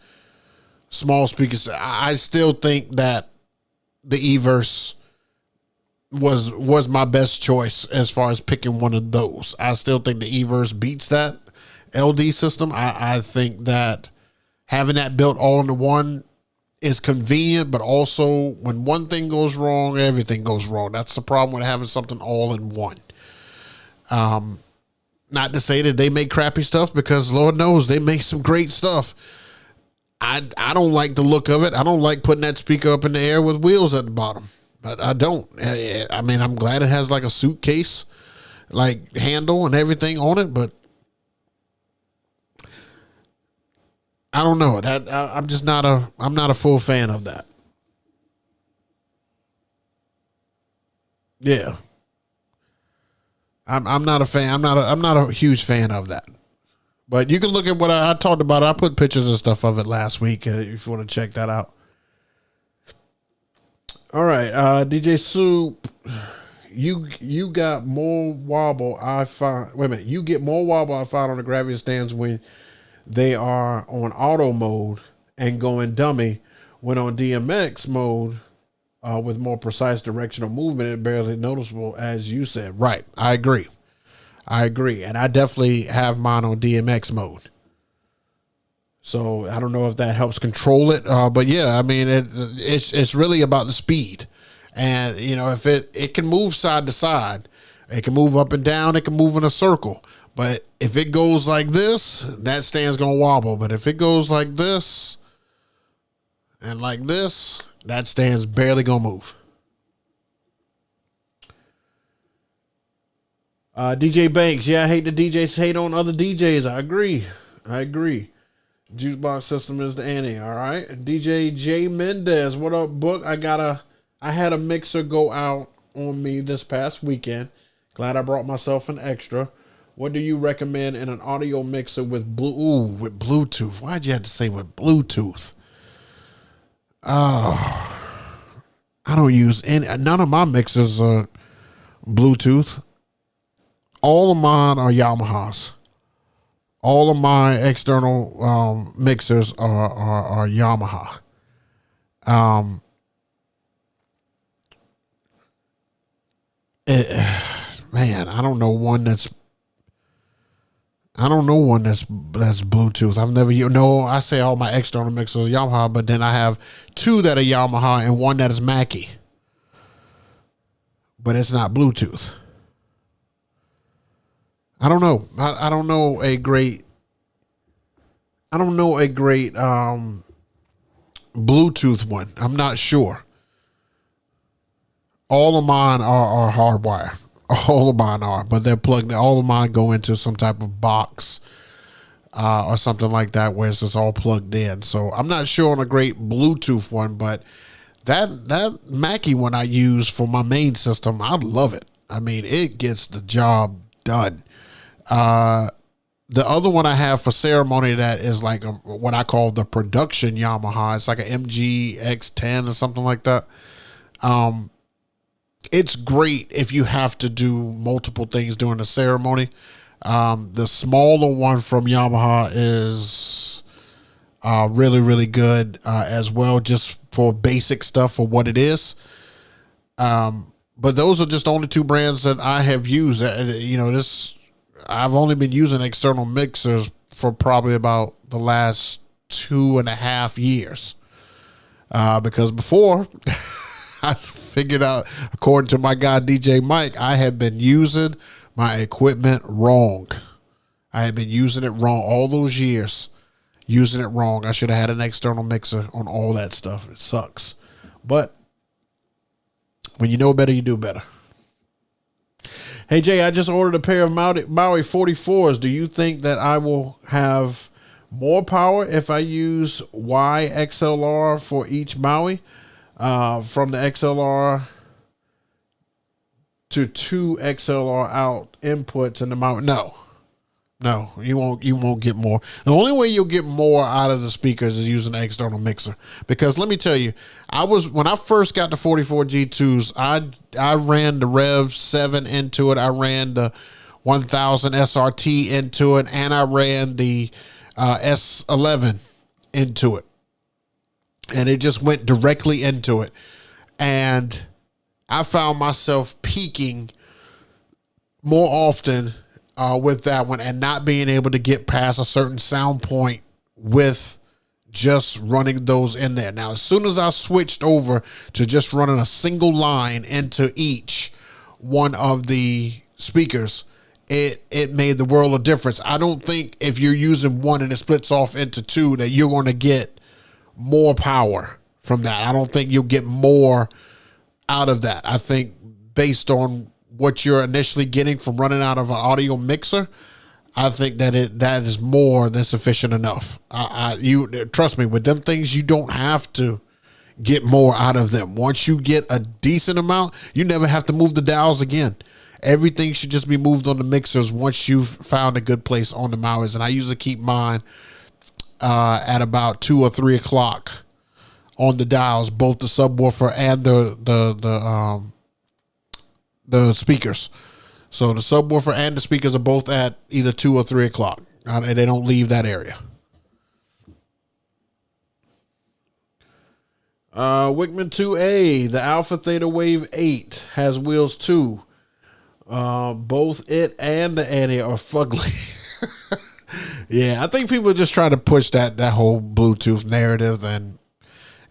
small speakers. I still think that the Everse was my best choice as far as picking one of those. I still think the Everse beats that LD system. I think that having that built all into one is convenient, but also when one thing goes wrong, everything goes wrong. That's the problem with having something all in one. Not to say that they make crappy stuff, because Lord knows they make some great stuff. I don't like the look of it. I don't like putting that speaker up in the air with wheels at the bottom. I don't. I mean, I'm glad it has like a suitcase, like handle and everything on it, but I don't know. I'm just not a full fan of that. Yeah. I'm not a fan. I'm not a huge fan of that. But you can look at what I talked about. I put pictures and stuff of it last week if you want to check that out. All right, DJ Soup, you got more wobble. I find. Wait a minute. You get more wobble. I find on the gravity stands when they are on auto mode and going dummy. When on DMX mode, with more precise directional movement, it barely noticeable, as you said. Right. I agree. And I definitely have mine on DMX mode. So I don't know if that helps control it. But yeah, I mean, it's really about the speed. And, you know, if it can move side to side, it can move up and down, it can move in a circle. But if it goes like this, that stand's going to wobble. But if it goes like this and like this, that stand's barely going to move. DJ Banks, yeah, I hate the DJs hate on other DJs. I agree. Juicebox system is the ante. All right. DJ J Mendez, what up, Book? I had a mixer go out on me this past weekend. Glad I brought myself an extra. What do you recommend in an audio mixer with with Bluetooth? Why'd you have to say with Bluetooth? Oh, I don't use none of my mixers are Bluetooth. All of mine are Yamahas. All of my external mixers are Yamaha. Man, I don't know one that's Bluetooth. I've never I say all my external mixers are Yamaha, but then I have two that are Yamaha and one that is Mackie. But it's not Bluetooth. I don't know. I don't know a great Bluetooth one. I'm not sure. All of mine are hardwired. All of mine are, but they're plugged in. All of mine go into some type of box or something like that where it's just all plugged in. So I'm not sure on a great Bluetooth one, but that Mackie one I use for my main system, I love it. I mean, it gets the job done. The other one I have for ceremony that is like what I call the production Yamaha. It's like an MG-X10 or something like that. It's great if you have to do multiple things during the ceremony. The smaller one from Yamaha is really, really good as well, just for basic stuff for what it is. But those are just the only two brands that I have used. I've only been using external mixers for probably about the last 2.5 years. Because before I figured out, according to my guy, DJ Mike, I had been using my equipment wrong. I had been using it wrong all those years, using it wrong. I should have had an external mixer on all that stuff. It sucks. But when you know better, you do better. Hey, Jay, I just ordered a pair of Maui 44s. Do you think that I will have more power if I use YXLR for each Maui? From the XLR to 2 XLR out inputs in the Maui? No, you won't get more. The only way you'll get more out of the speakers is using an external mixer. Because let me tell you, when I first got the 44 G2s, I ran the Rev 7 into it. I ran the 1000 SRT into it, and I ran the S11 into it. And it just went directly into it. And I found myself peaking more often with that one and not being able to get past a certain sound point with just running those in there. Now, as soon as I switched over to just running a single line into each one of the speakers, it made the world of difference. I don't think if you're using one and it splits off into two that you're going to get more power from that. I don't think you'll get more out of that. I think based on what you're initially getting from running out of an audio mixer, I think that that is more than sufficient enough. You trust me, with them things, you don't have to get more out of them. Once you get a decent amount, you never have to move the dials again. Everything should just be moved on the mixers once you've found a good place on the Mauis. And I usually keep mine at about 2 or 3 o'clock on the dials, both the subwoofer and the speakers. So the subwoofer and the speakers are both at either 2 or 3 o'clock, and they don't leave that area. Wickman 2A, the Alpha Theta Wave 8 has wheels too. Both it and the Annie are fugly. Yeah, I think people are just trying to push that whole Bluetooth narrative, and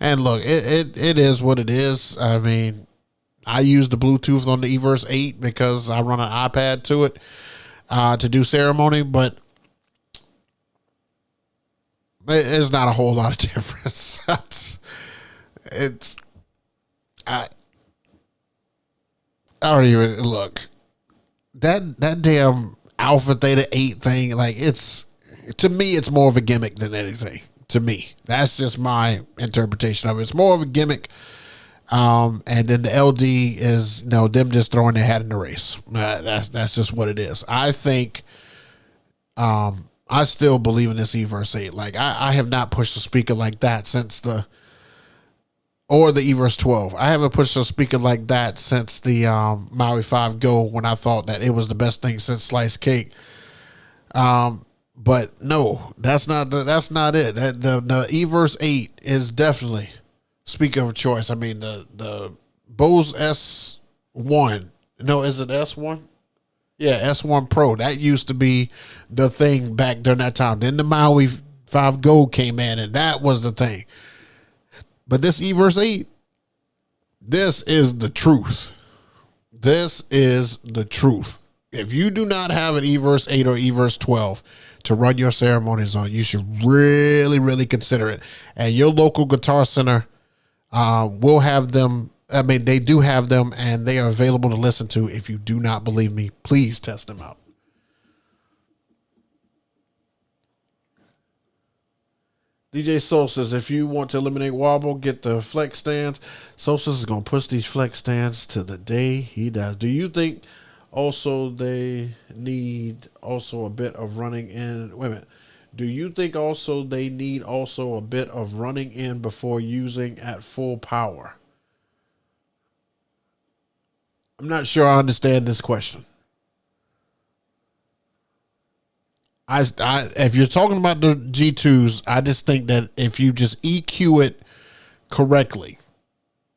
look, it is what it is. I mean, I use the Bluetooth on the Everse 8 because I run an iPad to it to do ceremony, but it's not a whole lot of difference. I don't even look. That damn Alpha Theta 8 thing, like, to me, it's more of a gimmick than anything. To me, that's just my interpretation of it. It's more of a gimmick. And then the LD is, them just throwing their hat in the race. That's just what it is. I think, I still believe in this Everse 8. Like, I have not pushed a speaker like that since the Everse 12. I haven't pushed a speaker like that since the Maui 5 Go, when I thought that it was the best thing since sliced cake. But no, that's not it. The Everse 8 is definitely speaker of choice. I mean, the Bose S1. No, is it S1? Yeah, S1 Pro. That used to be the thing back during that time. Then the Maui 5 Go came in, and that was the thing. But this Everse 8, this is the truth. This is the truth. If you do not have an Everse 8 or Everse 12 to run your ceremonies on, you should really, really consider it. And your local Guitar Center will have them. I mean, they do have them, and they are available to listen to. If you do not believe me, please test them out. DJ Soul says, if you want to eliminate wobble, get the flex stands. Soul says is going to push these flex stands to the day he dies. Do you think also they need also a bit of running in? Wait a minute. Do you think also they need also a bit of running in before using at full power? I'm not sure I understand this question. If you're talking about the G2s, I just think that if you just EQ it correctly,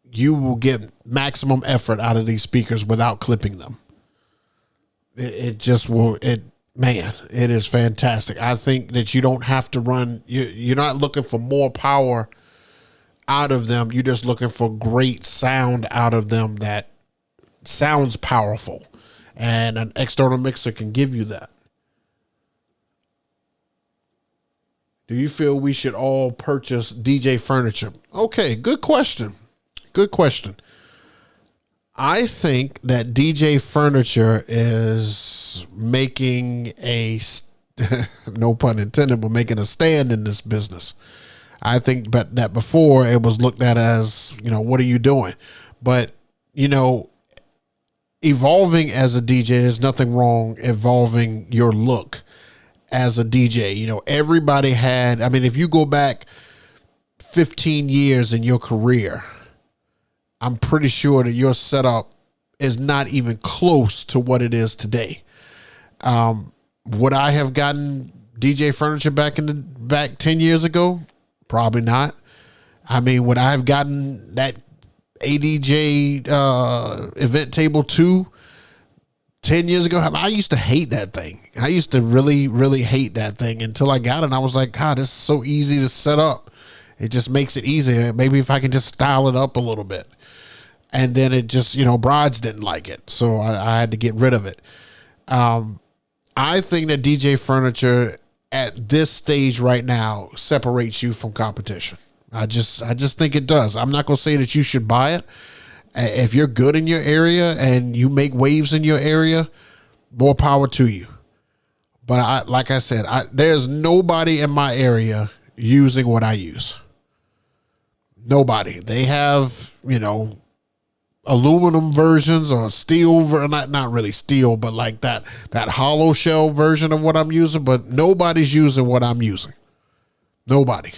you will get maximum effort out of these speakers without clipping them. It just will. Man, it is fantastic. I think that you don't have to run. You're not looking for more power out of them. You're just looking for great sound out of them that sounds powerful, and an external mixer can give you that. Do you feel we should all purchase DJ furniture? Okay, good question. Good question. I think that DJ furniture is making no pun intended, but making a stand in this business. I think that before it was looked at as, what are you doing? But, evolving as a DJ, there's nothing wrong evolving your look as a DJ. Everybody had, if you go back 15 years in your career, I'm pretty sure that your setup is not even close to what it is today. Would I have gotten DJ furniture back 10 years ago? Probably not. Would I have gotten that ADJ event table 2 10 years ago? I used to hate that thing. I used to really, really hate that thing until I got it. And I was like, God, this is so easy to set up. It just makes it easier. Maybe if I can just style it up a little bit. And then it just, brides didn't like it. So I had to get rid of it. I think that DJ furniture at this stage right now separates you from competition. I just think it does. I'm not going to say that you should buy it. If you're good in your area and you make waves in your area, more power to you. But like I said, there's nobody in my area using what I use. Nobody. They have, aluminum versions or steel, not really steel, but like that hollow shell version of what I'm using, but nobody's using what I'm using. Nobody.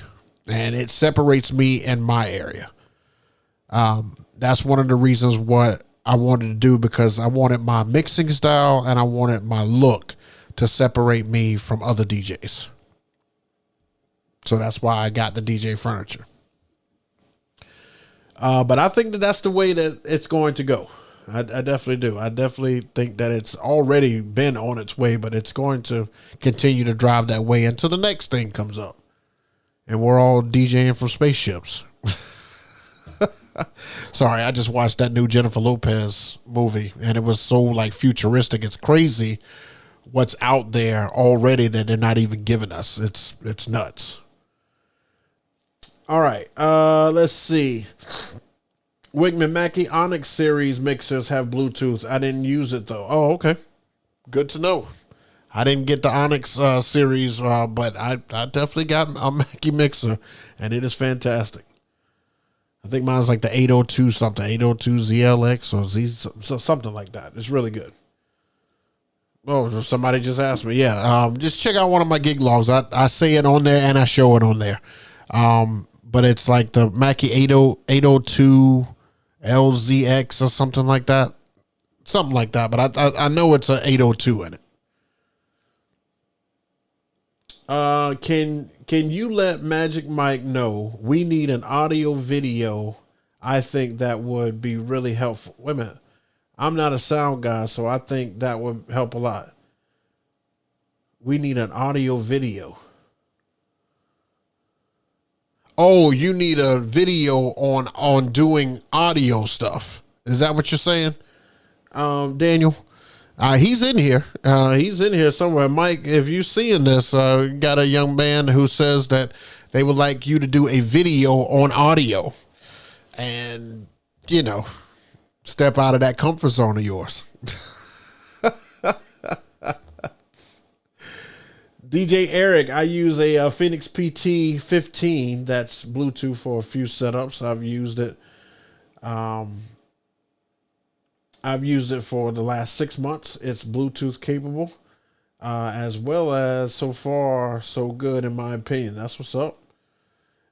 And it separates me in my area. That's one of the reasons what I wanted to do, because I wanted my mixing style and I wanted my look to separate me from other DJs. So that's why I got the DJ furniture. But I think that that's the way that it's going to go. I definitely do. I definitely think that it's already been on its way, but it's going to continue to drive that way until the next thing comes up. And we're all DJing from spaceships. Sorry, I just watched that new Jennifer Lopez movie, and it was so like futuristic. It's crazy what's out there already that they're not even giving us. It's nuts. All right, let's see. Wigman Mackie Onyx series mixers have Bluetooth. I didn't use it though. Oh, okay. Good to know. I didn't get the Onyx series, but I definitely got a Mackie mixer, and it is fantastic. I think mine's like the 802 something, 802 ZLX or Z, something like that. It's really good. Oh, somebody just asked me. Yeah, just check out one of my gig logs. I say it on there and I show it on there. But it's like the Mackie 802 LZX or something like that. Something like that. But I know it's an 802 in it. Can you let Magic Mike know we need an audio video? I think that would be really helpful. Wait a minute. I'm not a sound guy, so I think that would help a lot. We need an audio video. Oh, you need a video on doing audio stuff. Is that what you're saying? Daniel? He's in here. He's in here somewhere. Mike, if you're seeing this, got a young man who says that they would like you to do a video on audio and, step out of that comfort zone of yours. DJ Eric, I use a Phoenix PT 15 that's Bluetooth for a few setups. I've used it. I've used it for the last 6 months. It's Bluetooth capable, as well as so far so good in my opinion. That's what's up.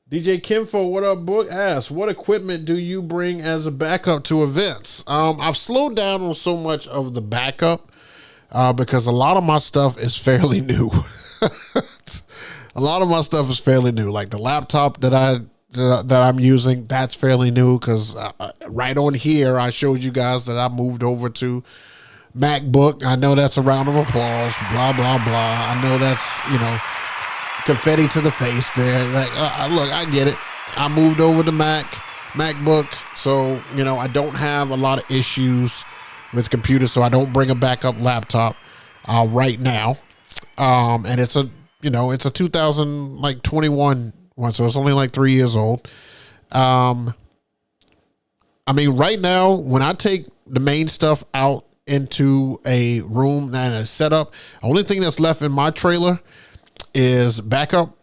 DJ Kimfo, what up, book? Asks, what equipment do you bring as a backup to events? I've slowed down on so much of the backup because a lot of my stuff is fairly new. A lot of my stuff is fairly new. Like the laptop that I'm using, that's fairly new because right on here I showed you guys that I moved over to MacBook. I know that's a round of applause. Blah blah blah. I know that's confetti to the face there. Like, look, I get it. I moved over to MacBook, so I don't have a lot of issues with computers, so I don't bring a backup laptop right now. And it's a 2021 one, so it's only like 3 years old. I mean, right now, when I take the main stuff out into a room and a setup, the only thing that's left in my trailer is backup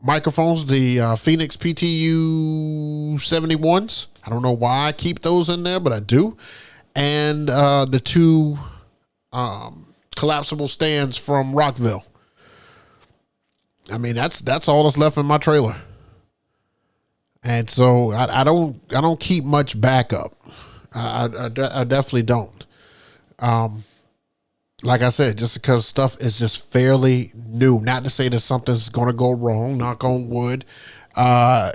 microphones, the Phoenix PTU 71s. I don't know why I keep those in there, but I do. And the two collapsible stands from Rockville. I mean, that's all that's left in my trailer. And so I don't keep much backup. I definitely don't. Like I said, just because stuff is just fairly new, not to say that something's going to go wrong, knock on wood. I'm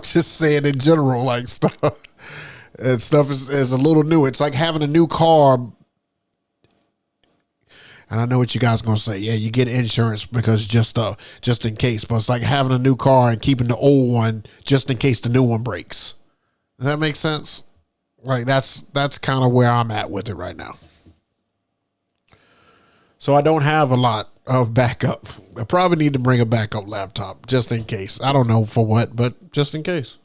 just saying in general, like stuff is a little new. It's like having a new car. And I know what you guys are gonna say. Yeah, you get insurance because just in case. But it's like having a new car and keeping the old one just in case the new one breaks. Does that make sense? Like that's kind of where I'm at with it right now. So I don't have a lot of backup. I probably need to bring a backup laptop just in case. I don't know for what, but just in case.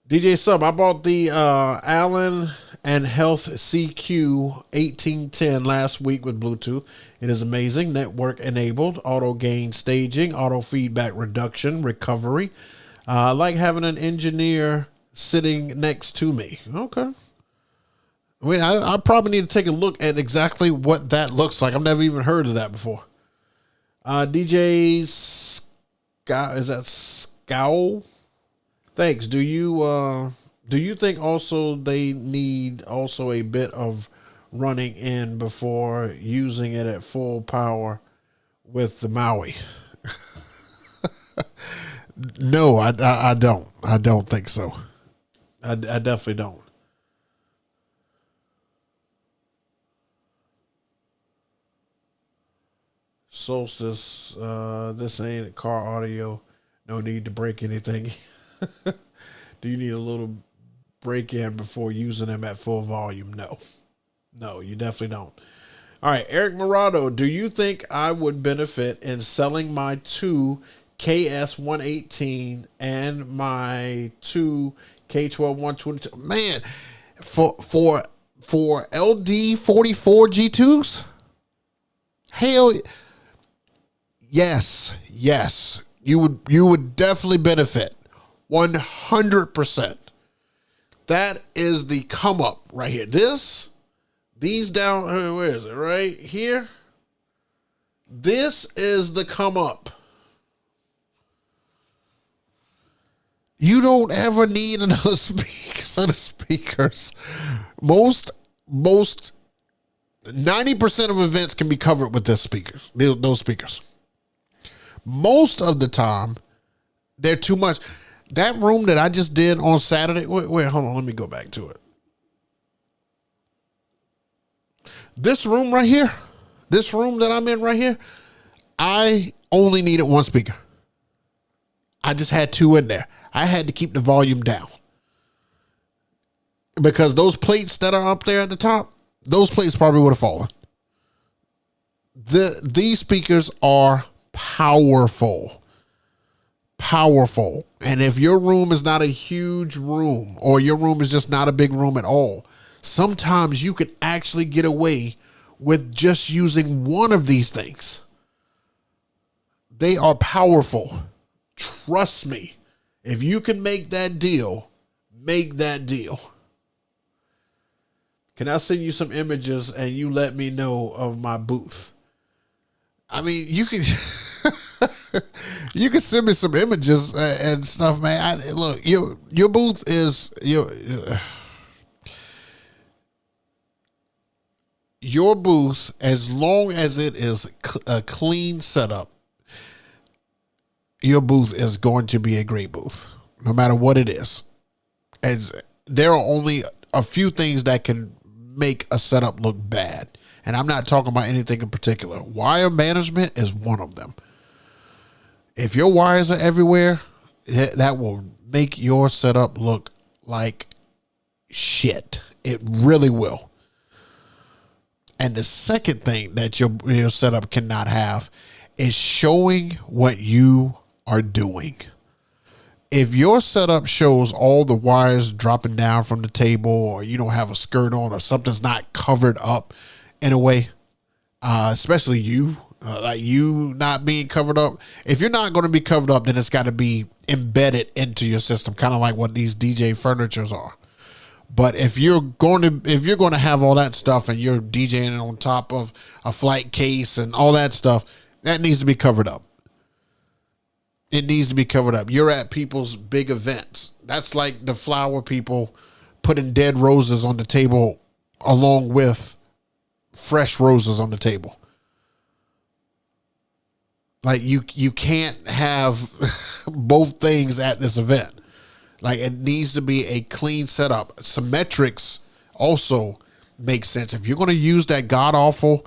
DJ Sub, I bought the Allen and Health CQ 1810 last week with Bluetooth. It is amazing. Network enabled, auto gain staging, auto feedback reduction, recovery. I like having an engineer sitting next to me. Okay. I mean, I probably need to take a look at exactly what that looks like. I've never even heard of that before. DJ Scow, is that Scowl? Thanks. Do you think also they need also a bit of running in before using it at full power with the Maui? No, I don't. I don't think so. I definitely don't. Solstice, this ain't car audio. No need to break anything. Do you need a little break in before using them at full volume? No, you definitely don't. All right, Eric Morado, do you think I would benefit in selling my two KS118 and my two K12 122? Man, for LD44 G2s? Hell, yes. You would definitely benefit 100%. That is the come up right here. These down, where is it? Right here. This is the come up. You don't ever need another set of speakers. Most 90% of events can be covered with those speakers. Most of the time, they're too much. That room that I just did on Saturday. Wait, hold on. Let me go back to it. This room right here, this room that I'm in right here, I only needed one speaker. I just had two in there. I had to keep the volume down because those plates that are up there at the top, those plates probably would have fallen. These speakers are powerful. And if your room is not a huge room or your room is just not a big room at all, sometimes you can actually get away with just using one of these things. They are powerful. Trust me. If you can make that deal, make that deal. Can I send you some images and you let me know of my booth? I mean, you can you can send me some images and stuff, man. Look, your booth is your booth, as long as it is a clean setup, your booth is going to be a great booth, no matter what it is. As there are only a few things that can make a setup look bad. And I'm not talking about anything in particular. Wire management is one of them. If your wires are everywhere, that will make your setup look like shit. It really will. And the second thing that your setup cannot have is showing what you are doing. If your setup shows all the wires dropping down from the table, or you don't have a skirt on, or something's not covered up in a way, especially like you not being covered up. If you're not going to be covered up, then it's got to be embedded into your system, kind of like what these DJ furnitures are. But if you're going to have all that stuff and you're DJing on top of a flight case and all that stuff, that needs to be covered up. It needs to be covered up. You're at people's big events. That's like the flower people putting dead roses on the table along with fresh roses on the table. Like you can't have both things at this event. Like it needs to be a clean setup. Symmetrics also makes sense. If you're going to use that god awful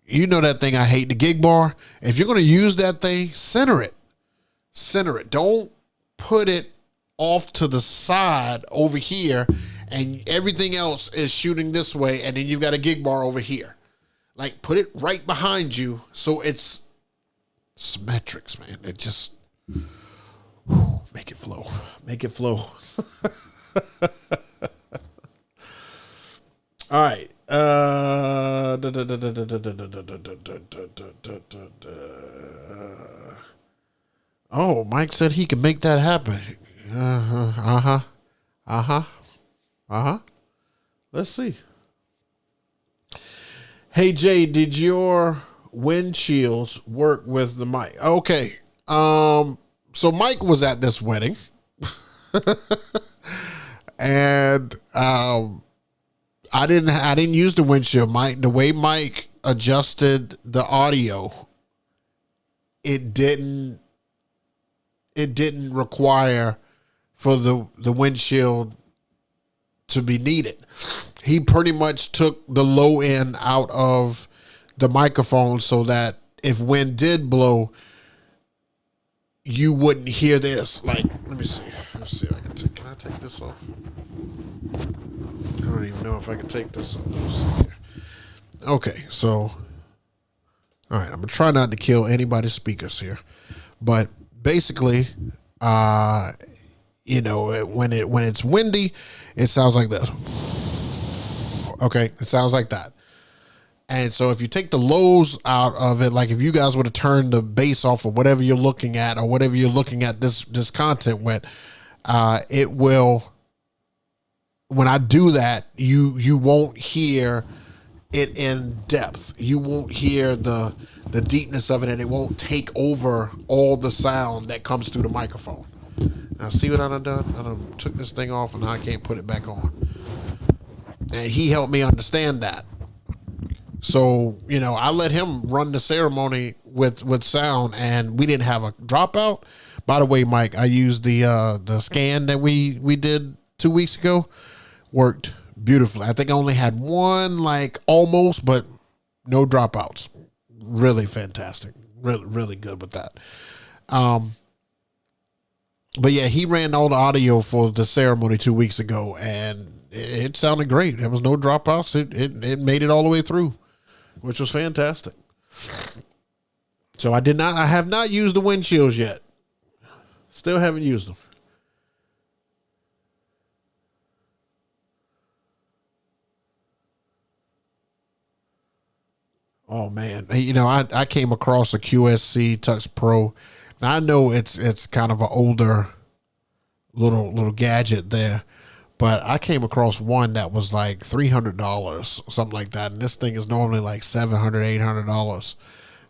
you know that thing I hate, the gig bar. If you're going to use that thing, center it. Center it. Don't put it off to the side over here and everything else is shooting this way and then you've got a gig bar over here. Like, put it right behind you so it's symmetrics, man. It just make it flow. Make it flow. All right. Oh, Mike said he can make that happen. Let's see. Hey Jay, did your windshields work with the mic? Okay. So Mike was at this wedding. And I didn't use the windshield. The way Mike adjusted the audio, it didn't require for the windshield to be needed. He pretty much took the low end out of the microphone so that if wind did blow, you wouldn't hear this. Like, let me see. Let's see. Can I take this off? I don't even know if I can take this off. Let's see here. Okay, so all right, I'm gonna try not to kill anybody's speakers here, but basically, you know, when it's windy, it sounds like this. Okay, it sounds like that. And so if you take the lows out of it, like if you guys were to turn the bass off of whatever you're looking at or whatever you're looking at this content with, it will, when I do that, you won't hear it in depth. You won't hear the deepness of it, and it won't take over all the sound that comes through the microphone. Now see what I done? I done took this thing off and now I can't put it back on. And he helped me understand that. So, you know, I let him run the ceremony with sound, and we didn't have a dropout. By the way, Mike, I used the scan that we did 2 weeks ago. Worked beautifully. I think I only had one, like, almost, but no dropouts. Really fantastic. Really, really good with that. But yeah, he ran all the audio for the ceremony 2 weeks ago, and it sounded great. There was no dropouts. It made it all the way through, which was fantastic. So I have not used the windshields yet. Still haven't used them. Oh man, you know, I came across a QSC Tux Pro. Now I know it's kind of an older little gadget there, but I came across one that was like $300, something like that, and this thing is normally like $700, $800.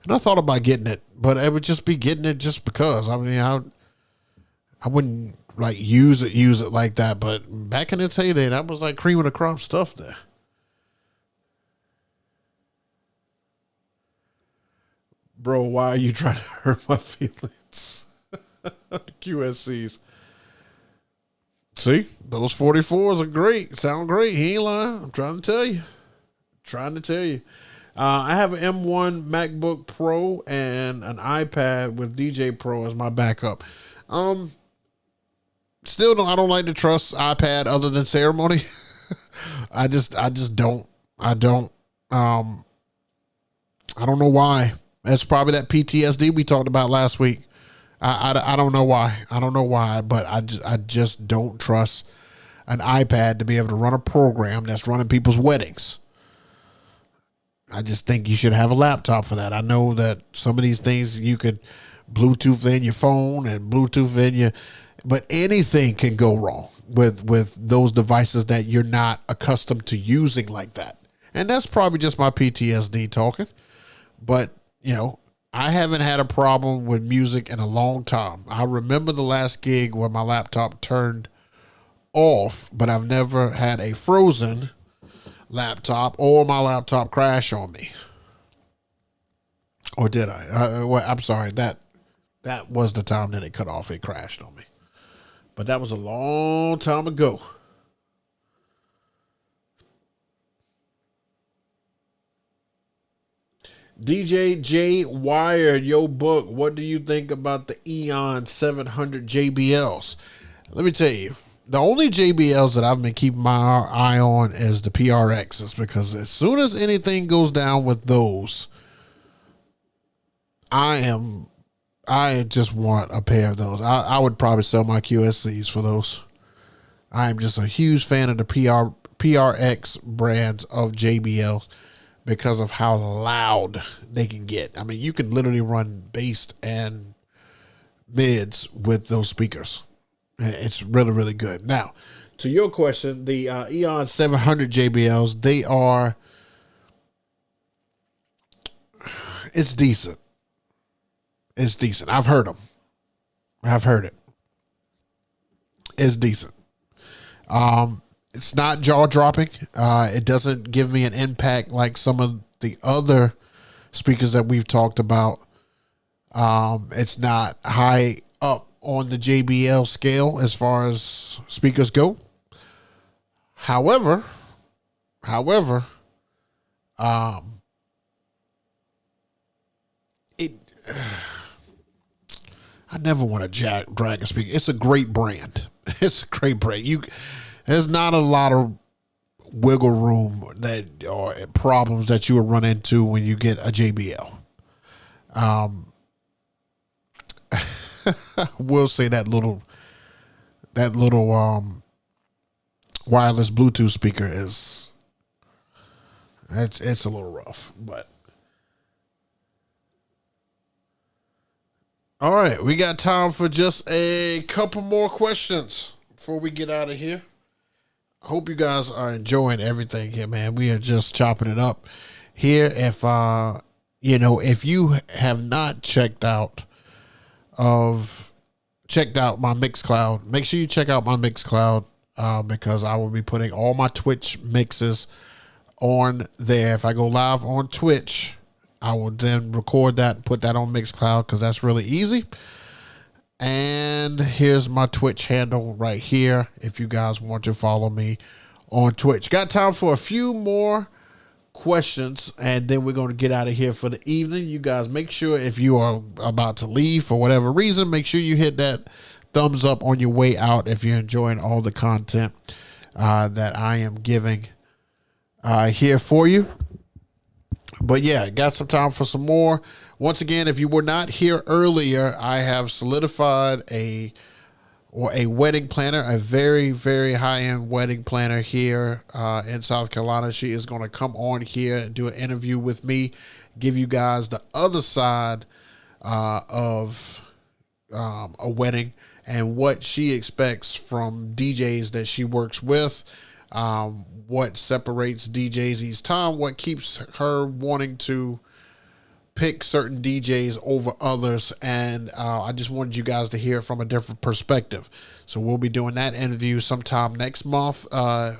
And I thought about getting it, but I would just be getting it just because. I mean, I wouldn't like use it like that. But back in its heyday, that was like cream of the crop stuff there. Bro, why are you trying to hurt my feelings? QSCs. See, those 44s are great. Sound great. He ain't lying. I'm trying to tell you. I have an M1 MacBook Pro and an iPad with DJ Pro as my backup. Still, I don't like to trust iPad other than ceremony. I just don't. I don't know why. That's probably that PTSD we talked about last week. I don't know why. But I just don't trust an iPad to be able to run a program that's running people's weddings. I just think you should have a laptop for that. I know that some of these things you could Bluetooth in your phone and Bluetooth in your, but anything can go wrong with those devices that you're not accustomed to using like that. And that's probably just my PTSD talking. But, you know, I haven't had a problem with music in a long time. I remember the last gig where my laptop turned off, but I've never had a frozen laptop or my laptop crash on me. Or did I? I'm sorry. That was the time that it cut off. It crashed on me. But that was a long time ago. DJ J Wired, yo book. What do you think about the Eon 700 JBLs? Let me tell you, the only JBLs that I've been keeping my eye on is the PRXs, because as soon as anything goes down with those, I just want a pair of those. I would probably sell my QSCs for those. I am just a huge fan of the PRX brands of JBL because of how loud they can get. I mean, you can literally run bass and mids with those speakers. It's really, really good. Now, to your question, the Eon 700 JBLs, it's decent. It's decent. I've heard them. I've heard it. It's decent. It's not jaw dropping. It doesn't give me an impact like some of the other speakers that we've talked about. It's not high up on the JBL scale as far as speakers go. However, it. I never want to drag a speaker. It's a great brand. It's a great brand. There's not a lot of wiggle room or problems that you will run into when you get a JBL. We'll say that little wireless Bluetooth speaker it's a little rough, but. All right, we got time for just a couple more questions before we get out of here. I hope you guys are enjoying everything here, man. We are just chopping it up here. If if you have not checked out my Mixcloud, make sure you check out my Mixcloud because I will be putting all my Twitch mixes on there. If I go live on Twitch, I will then record that and put that on Mixcloud because that's really easy. And here's my Twitch handle right here if you guys want to follow me on Twitch. Got time for a few more questions, and then we're going to get out of here for the evening. You guys make sure if you are about to leave for whatever reason, make sure you hit that thumbs up on your way out if you're enjoying all the content that I am giving here for you. But yeah, got some time for some more. Once again, if you were not here earlier, I have solidified a wedding planner, a very, very high-end wedding planner here in South Carolina. She is going to come on here and do an interview with me, give you guys the other side of a wedding and what she expects from DJs that she works with. What separates DJs each time, what keeps her wanting to pick certain DJs over others, and I just wanted you guys to hear it from a different perspective. So we'll be doing that interview sometime next month. I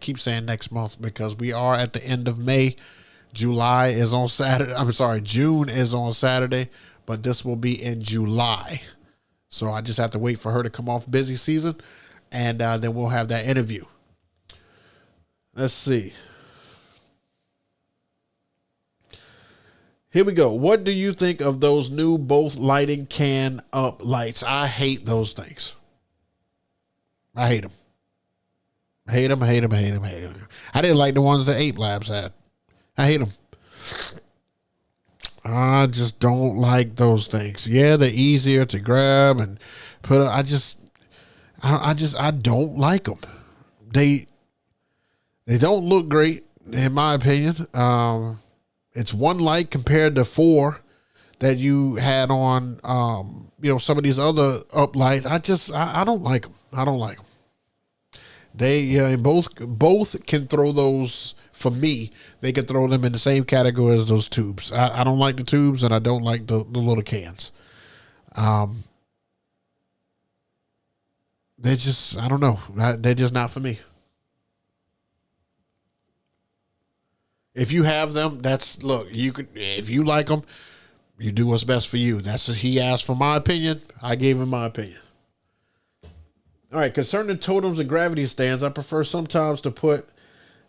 keep saying next month because we are at the end of May. July is on Saturday. I'm sorry, June is on Saturday, but this will be in July. So I just have to wait for her to come off busy season, and then we'll have that interview. Let's see. Here we go. What do you think of those new both lighting can up lights? I hate those things. I hate them. Hate them. I didn't like the ones that Ape Labs had. I hate them. I just don't like those things. Yeah, they're easier to grab and put. I don't like them. They don't look great, in my opinion. It's one light compared to four that you had on, some of these other up lights. I don't like them. I don't like them. They both can throw those, for me, they can throw them in the same category as those tubes. I don't like the tubes, and I don't like the little cans. They're just, I don't know. They're just not for me. If you have them, if you like them, you do what's best for you. He asked for my opinion. I gave him my opinion. All right. Concerning totems and gravity stands, I prefer sometimes to put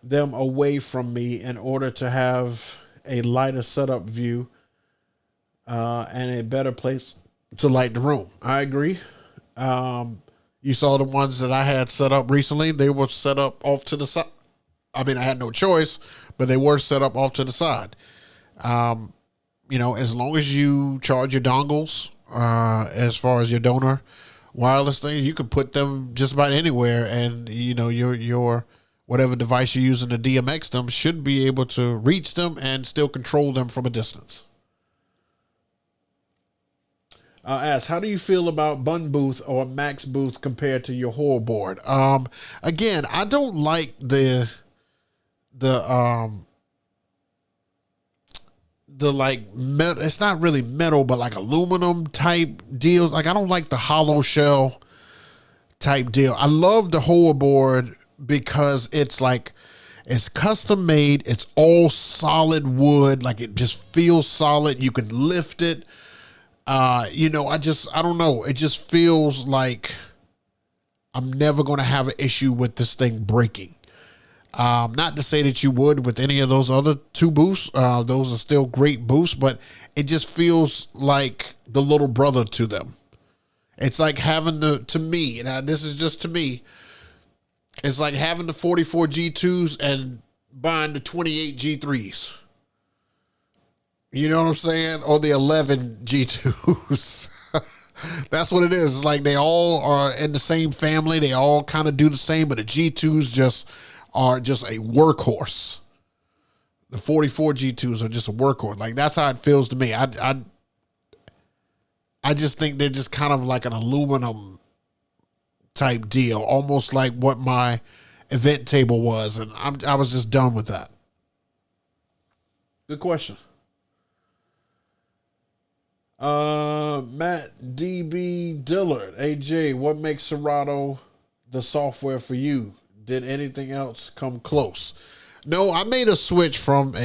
them away from me in order to have a lighter setup view and a better place to light the room. I agree. You saw the ones that I had set up recently. They were set up off to the side. I mean, I had no choice, but they were set up off to the side. As long as you charge your dongles, as far as your donor wireless things, you can put them just about anywhere, and your whatever device you're using to DMX them should be able to reach them and still control them from a distance. Ask, how do you feel about Bun Booth or Max Booth compared to your whole board? Again, I don't like the like metal. It's not really metal, but like aluminum type deals. Like I don't like the hollow shell type deal. I love the whole board because it's like it's custom made. It's all solid wood. Like it just feels solid. You can lift it. I don't know. It just feels like I'm never going to have an issue with this thing breaking. Not to say that you would with any of those other two booths. Those are still great booths, but it just feels like the little brother to them. It's like having to me, and this is just to me, it's like having the 44 G2s and buying the 28 G3s. You know what I'm saying? Or the 11 G2s. That's what it is. It's like they all are in the same family. They all kind of do the same, but the G2s are just a workhorse. The 44 G2s are just a workhorse. Like that's how it feels to me. I just think they're just kind of like an aluminum type deal, almost like what my event table was, and I was just done with that. Good question. Matt DB Dillard, AJ, what makes Serato the software for you? Did anything else come close? No, I made a switch from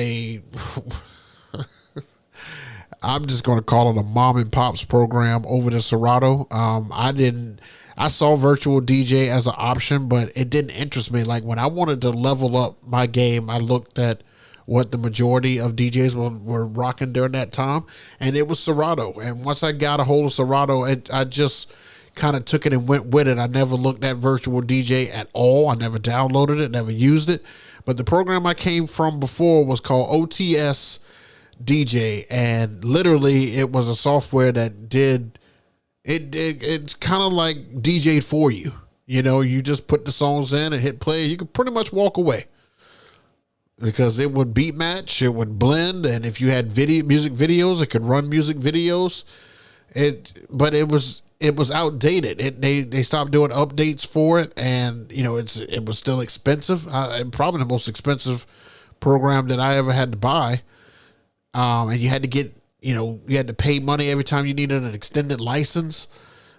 I'm just going to call it a mom and pops program over to Serato. I saw virtual DJ as an option, but it didn't interest me. Like when I wanted to level up my game, I looked at what the majority of DJs were rocking during that time, and it was Serato. And once I got a hold of Serato, I just kind of took it and went with it. I never looked at virtual DJ at all. I never downloaded it, never used it. But the program I came from before was called OTS DJ, and literally it was a software that did it. It's kind of like DJ'd for you. You just put the songs in and hit play. You could pretty much walk away. Because it would beat match, it would blend, and if you had music videos, it could run music videos. But it was outdated. They stopped doing updates for it, and it was still expensive. Probably the most expensive program that I ever had to buy. And you had to get you had to pay money every time you needed an extended license.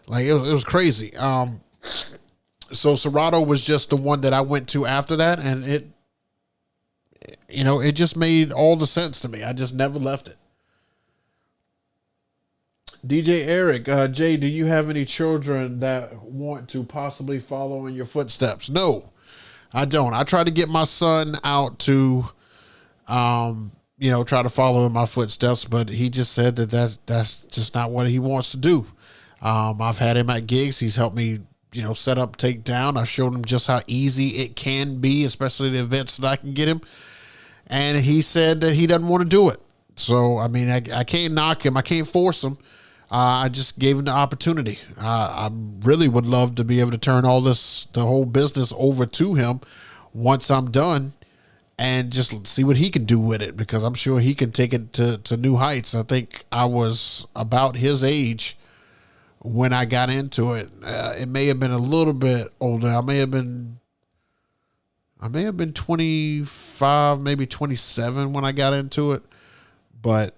Like it was crazy. So Serato was just the one that I went to after that, and it just made all the sense to me. I just never left it. DJ Eric, Jay, do you have any children that want to possibly follow in your footsteps? No, I don't. I try to get my son out to, try to follow in my footsteps, but he just said that's just not what he wants to do. I've had him at gigs. He's helped me, set up, take down. I showed him just how easy it can be, especially the events that I can get him. And he said that he doesn't want to do it. So, I mean, I can't knock him. I can't force him. I just gave him the opportunity. I really would love to be able to turn the whole business over to him once I'm done and just see what he can do with it, because I'm sure he can take it to new heights. I think I was about his age when I got into it. It may have been a little bit older. I may have been 25, maybe 27 when I got into it. But,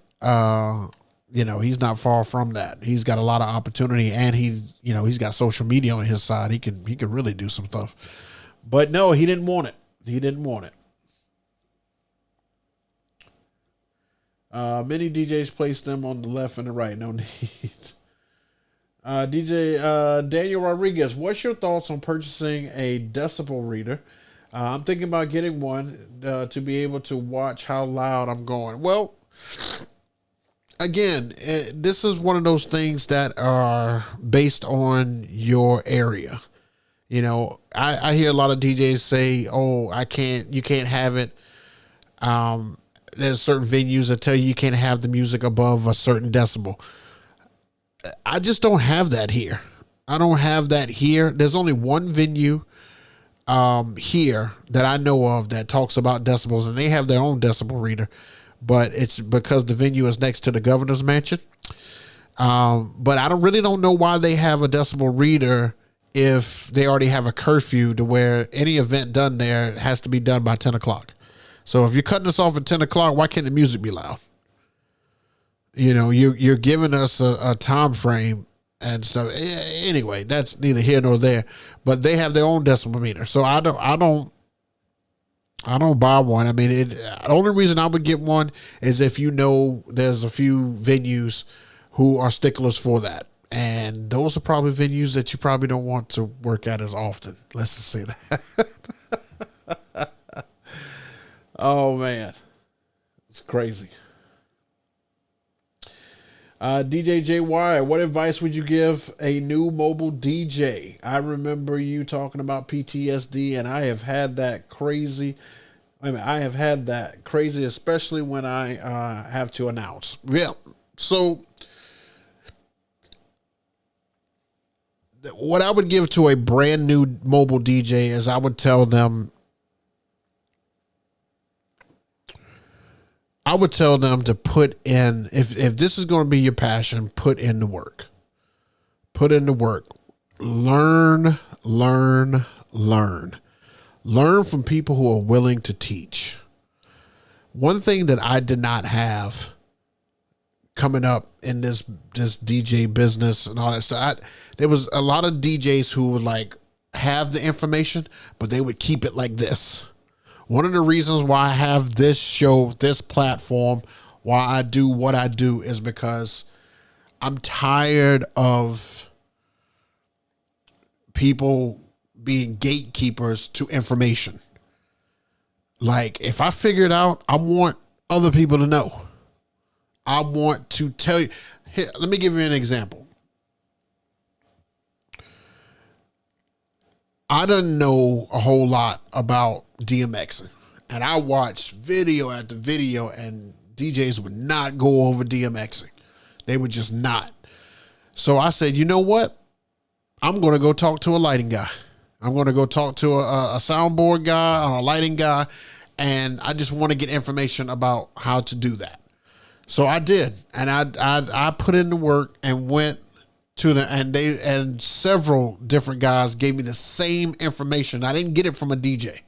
he's not far from that. He's got a lot of opportunity, and he's got social media on his side. He can really do some stuff. But no, he didn't want it. Many DJs place them on the left and the right. No need. DJ Daniel Rodriguez, what's your thoughts on purchasing a decibel reader? I'm thinking about getting one to be able to watch how loud I'm going. Well, again, this is one of those things that are based on your area. You know, I hear a lot of DJs say, "Oh, I can't. You can't have it." There's certain venues that tell you you can't have the music above a certain decibel. I just don't have that here. I don't have that here. There's only one venue here that I know of that talks about decibels, and they have their own decibel reader, but it's because the venue is next to the governor's mansion. But I don't know why they have a decibel reader if they already have a curfew to where any event done there has to be done by 10 o'clock. So if you're cutting us off at 10 o'clock, why can't the music be loud? You know, you're giving us a time frame and stuff. Anyway, that's neither here nor there. But they have their own decibel meter, so I don't buy one. I mean, the only reason I would get one is if you know there's a few venues who are sticklers for that, and those are probably venues that you probably don't want to work at as often. Let's just say that. Oh man, it's crazy. DJ JY, what advice would you give a new mobile DJ? I remember you talking about PTSD, and I have had that crazy. I have had that crazy, especially when I have to announce. Yeah. So what I would give to a brand new mobile DJ is I would tell them to put in, if this is going to be your passion, put in the work. Put in the work. Learn from people who are willing to teach. One thing that I did not have coming up in this DJ business and all that stuff, there was a lot of DJs who would like have the information, but they would keep it like this. One of the reasons why I have this show, this platform, why I do what I do is because I'm tired of people being gatekeepers to information. Like, if I figure it out, I want other people to know. I want to tell you. Here, let me give you an example. I don't know a whole lot about DMXing, and I watched video after video, and DJs would not go over DMXing. They would just not. So I said, you know what? I'm going to go talk to a lighting guy. I'm going to go talk to a soundboard guy or a lighting guy, and I just want to get information about how to do that. So I did, and I put in the work and went to and several different guys gave me the same information. I didn't get it from a DJ.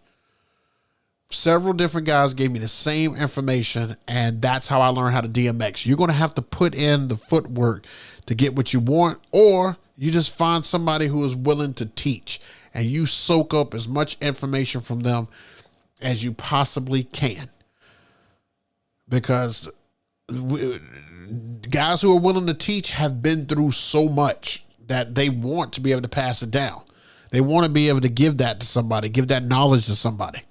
Several different guys gave me the same information, and that's how I learned how to DMX. You're going to have to put in the footwork to get what you want, or you just find somebody who is willing to teach, and you soak up as much information from them as you possibly can. Because guys who are willing to teach have been through so much that they want to be able to pass it down. They want to be able to give that to somebody, give that knowledge to somebody.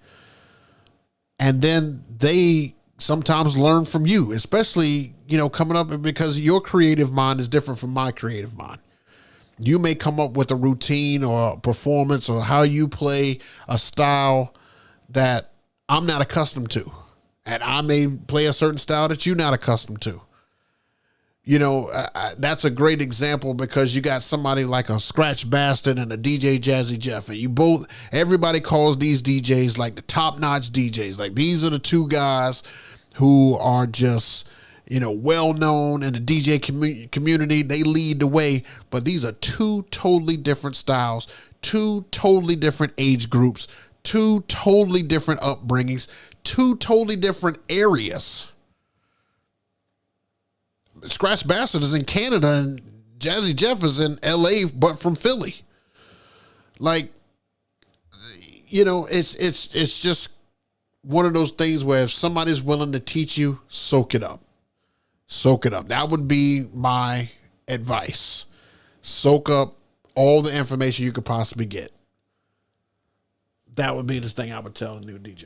And then they sometimes learn from you, especially, coming up, because your creative mind is different from my creative mind. You may come up with a routine or a performance or how you play a style that I'm not accustomed to. And I may play a certain style that you're not accustomed to. That's a great example, because you got somebody like a Scratch Bastard and a DJ Jazzy Jeff, and everybody calls these DJs like the top-notch DJs. Like, these are the two guys who are just, well-known in the DJ community. They lead the way, but these are two totally different styles, two totally different age groups, two totally different upbringings, two totally different areas. Scratch Bastard is in Canada and Jazzy Jeff is in LA, but from Philly. Like, it's just one of those things where if somebody's willing to teach you, soak it up. Soak it up. That would be my advice. Soak up all the information you could possibly get. That would be the thing I would tell a new DJ.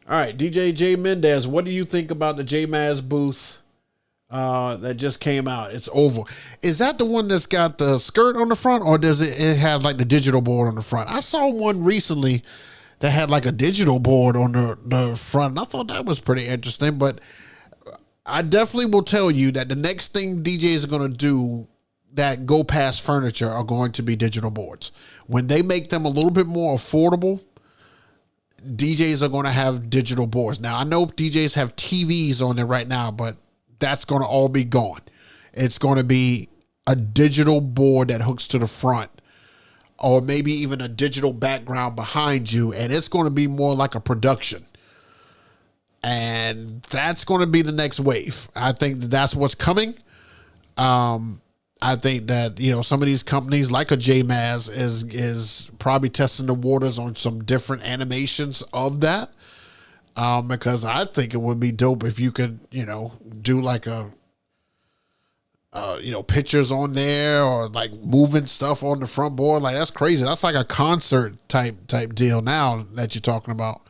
All right, DJ J Mendez, what do you think about the J-Maz booth that just came out? It's oval. Is that the one that's got the skirt on the front, or does it have like the digital board on the front? I saw one recently that had like a digital board on the front, and I thought that was pretty interesting. But I definitely will tell you that the next thing DJs are going to do that go past furniture are going to be digital boards. When they make them a little bit more affordable, DJs are going to have digital boards. Now, I know DJs have TVs on there right now, but that's going to all be gone. It's going to be a digital board that hooks to the front, or maybe even a digital background behind you, and it's going to be more like a production. And that's going to be the next wave. I think that's what's coming. I think that, some of these companies like a JMaz is probably testing the waters on some different animations of that. Because I think it would be dope if you could, do like pictures on there, or like moving stuff on the front board. Like, that's crazy. That's like a concert type deal now that you're talking about.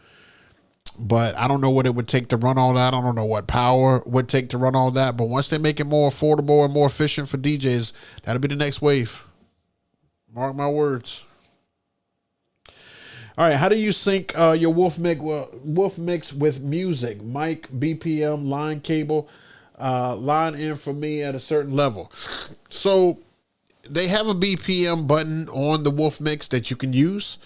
But I don't know what it would take to run all that. I don't know what power would take to run all that. But once they make it more affordable and more efficient for DJs, that'll be the next wave. Mark my words. All right, how do you sync your Wolf mix with music? Mic, BPM, line cable, line in for me at a certain level. So they have a BPM button on the Wolf mix that you can use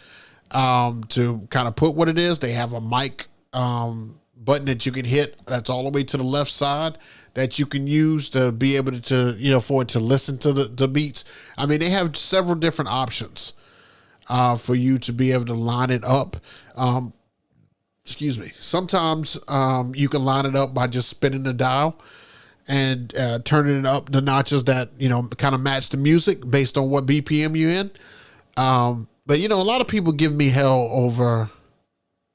to kind of put what it is. They have a mic button that you can hit that's all the way to the left side that you can use to be able to for it to listen to the beats. I mean, they have several different options for you to be able to line it up. Excuse me. Sometimes you can line it up by just spinning the dial and turning it up the notches that, kind of match the music based on what BPM you're in. But, a lot of people give me hell over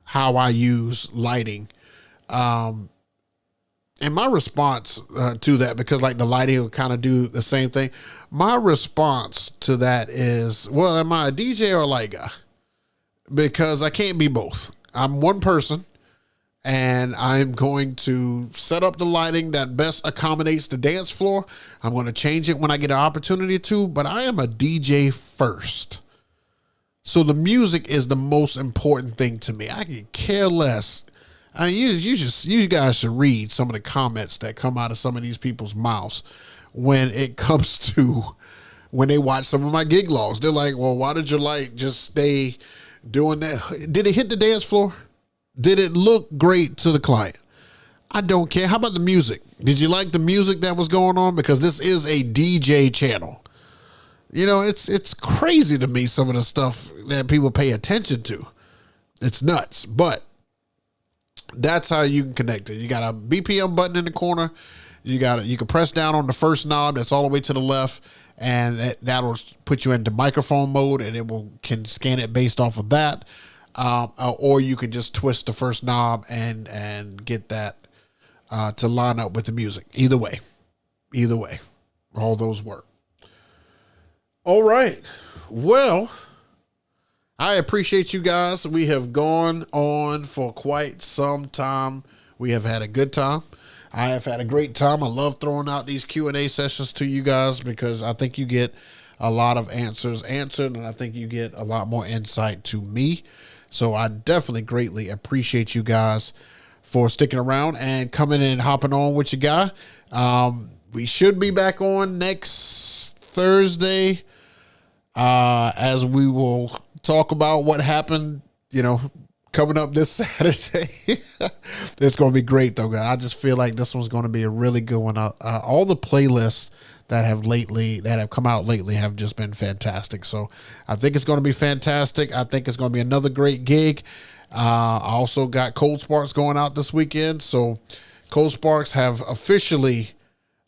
how I use lighting. And my response to that, because like the lighting will kind of do the same thing. My response to that is, well, am I a DJ or a light guy? Because I can't be both. I'm one person, and I'm going to set up the lighting that best accommodates the dance floor. I'm going to change it when I get an opportunity to, but I am a DJ first. So the music is the most important thing to me. I could care less. I mean, you guys should read some of the comments that come out of some of these people's mouths when it comes to when they watch some of my gig logs. They're like, well, why did your light just stay doing that? Did it hit the dance floor? Did it look great to the client? I don't care. How about the music? Did you like the music that was going on? Because this is a DJ channel. It's crazy to me, some of the stuff that people pay attention to. It's nuts, but that's how you can connect it. You got a BPM button in the corner. You can press down on the first knob that's all the way to the left, and that'll put you into microphone mode, and it can scan it based off of that. Or you can just twist the first knob and get that to line up with the music. Either way, all those work. All right. Well, I appreciate you guys. We have gone on for quite some time. We have had a good time. I have had a great time. I love throwing out these Q&A sessions to you guys because I think you get a lot of answers answered, and I think you get a lot more insight to me. So I definitely greatly appreciate you guys for sticking around and coming in and hopping on with your guy. We should be back on next Thursday, as we will talk about what happened, coming up this Saturday. It's going to be great though, guys. I just feel like this one's going to be a really good one. All the playlists that have come out lately have just been fantastic. So I think it's going to be fantastic. I think it's going to be another great gig. I also got Cold Sparks going out this weekend. So Cold Sparks have officially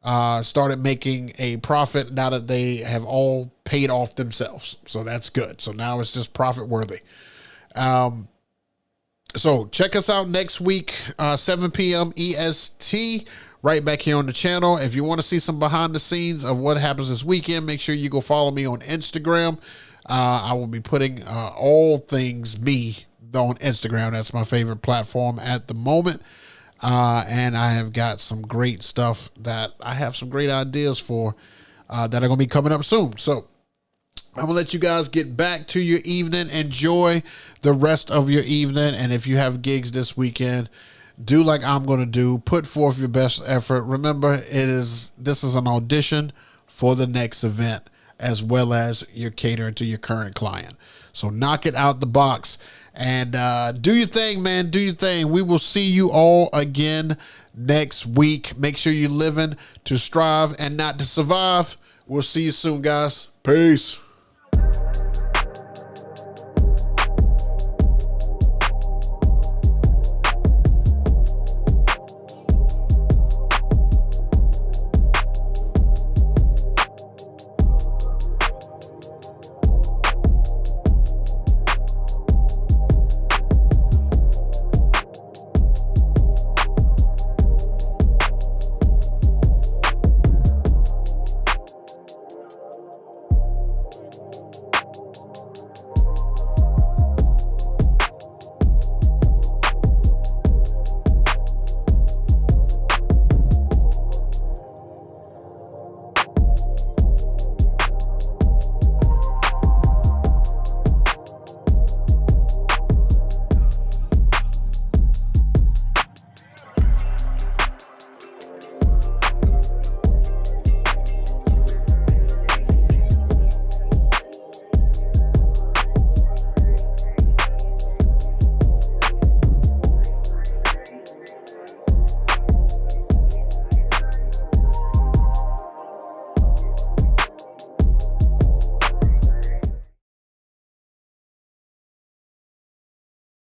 started making a profit now that they have all paid off themselves. So that's good. So now it's just profit worthy. So check us out next week, 7 p.m. EST. right back here on the channel. If you want to see some behind the scenes of what happens this weekend, make sure you go follow me on Instagram. I will be putting all things me on Instagram. That's my favorite platform at the moment. And I have got some great stuff that I have some great ideas for that are going to be coming up soon. So I'm going to let you guys get back to your evening. Enjoy the rest of your evening. And if you have gigs this weekend, do like I'm going to do. Put forth your best effort. Remember, this is an audition for the next event, as well as you're catering to your current client. So knock it out the box and do your thing, man. Do your thing. We will see you all again next week. Make sure you're living to strive and not to survive. We'll see you soon, guys. Peace.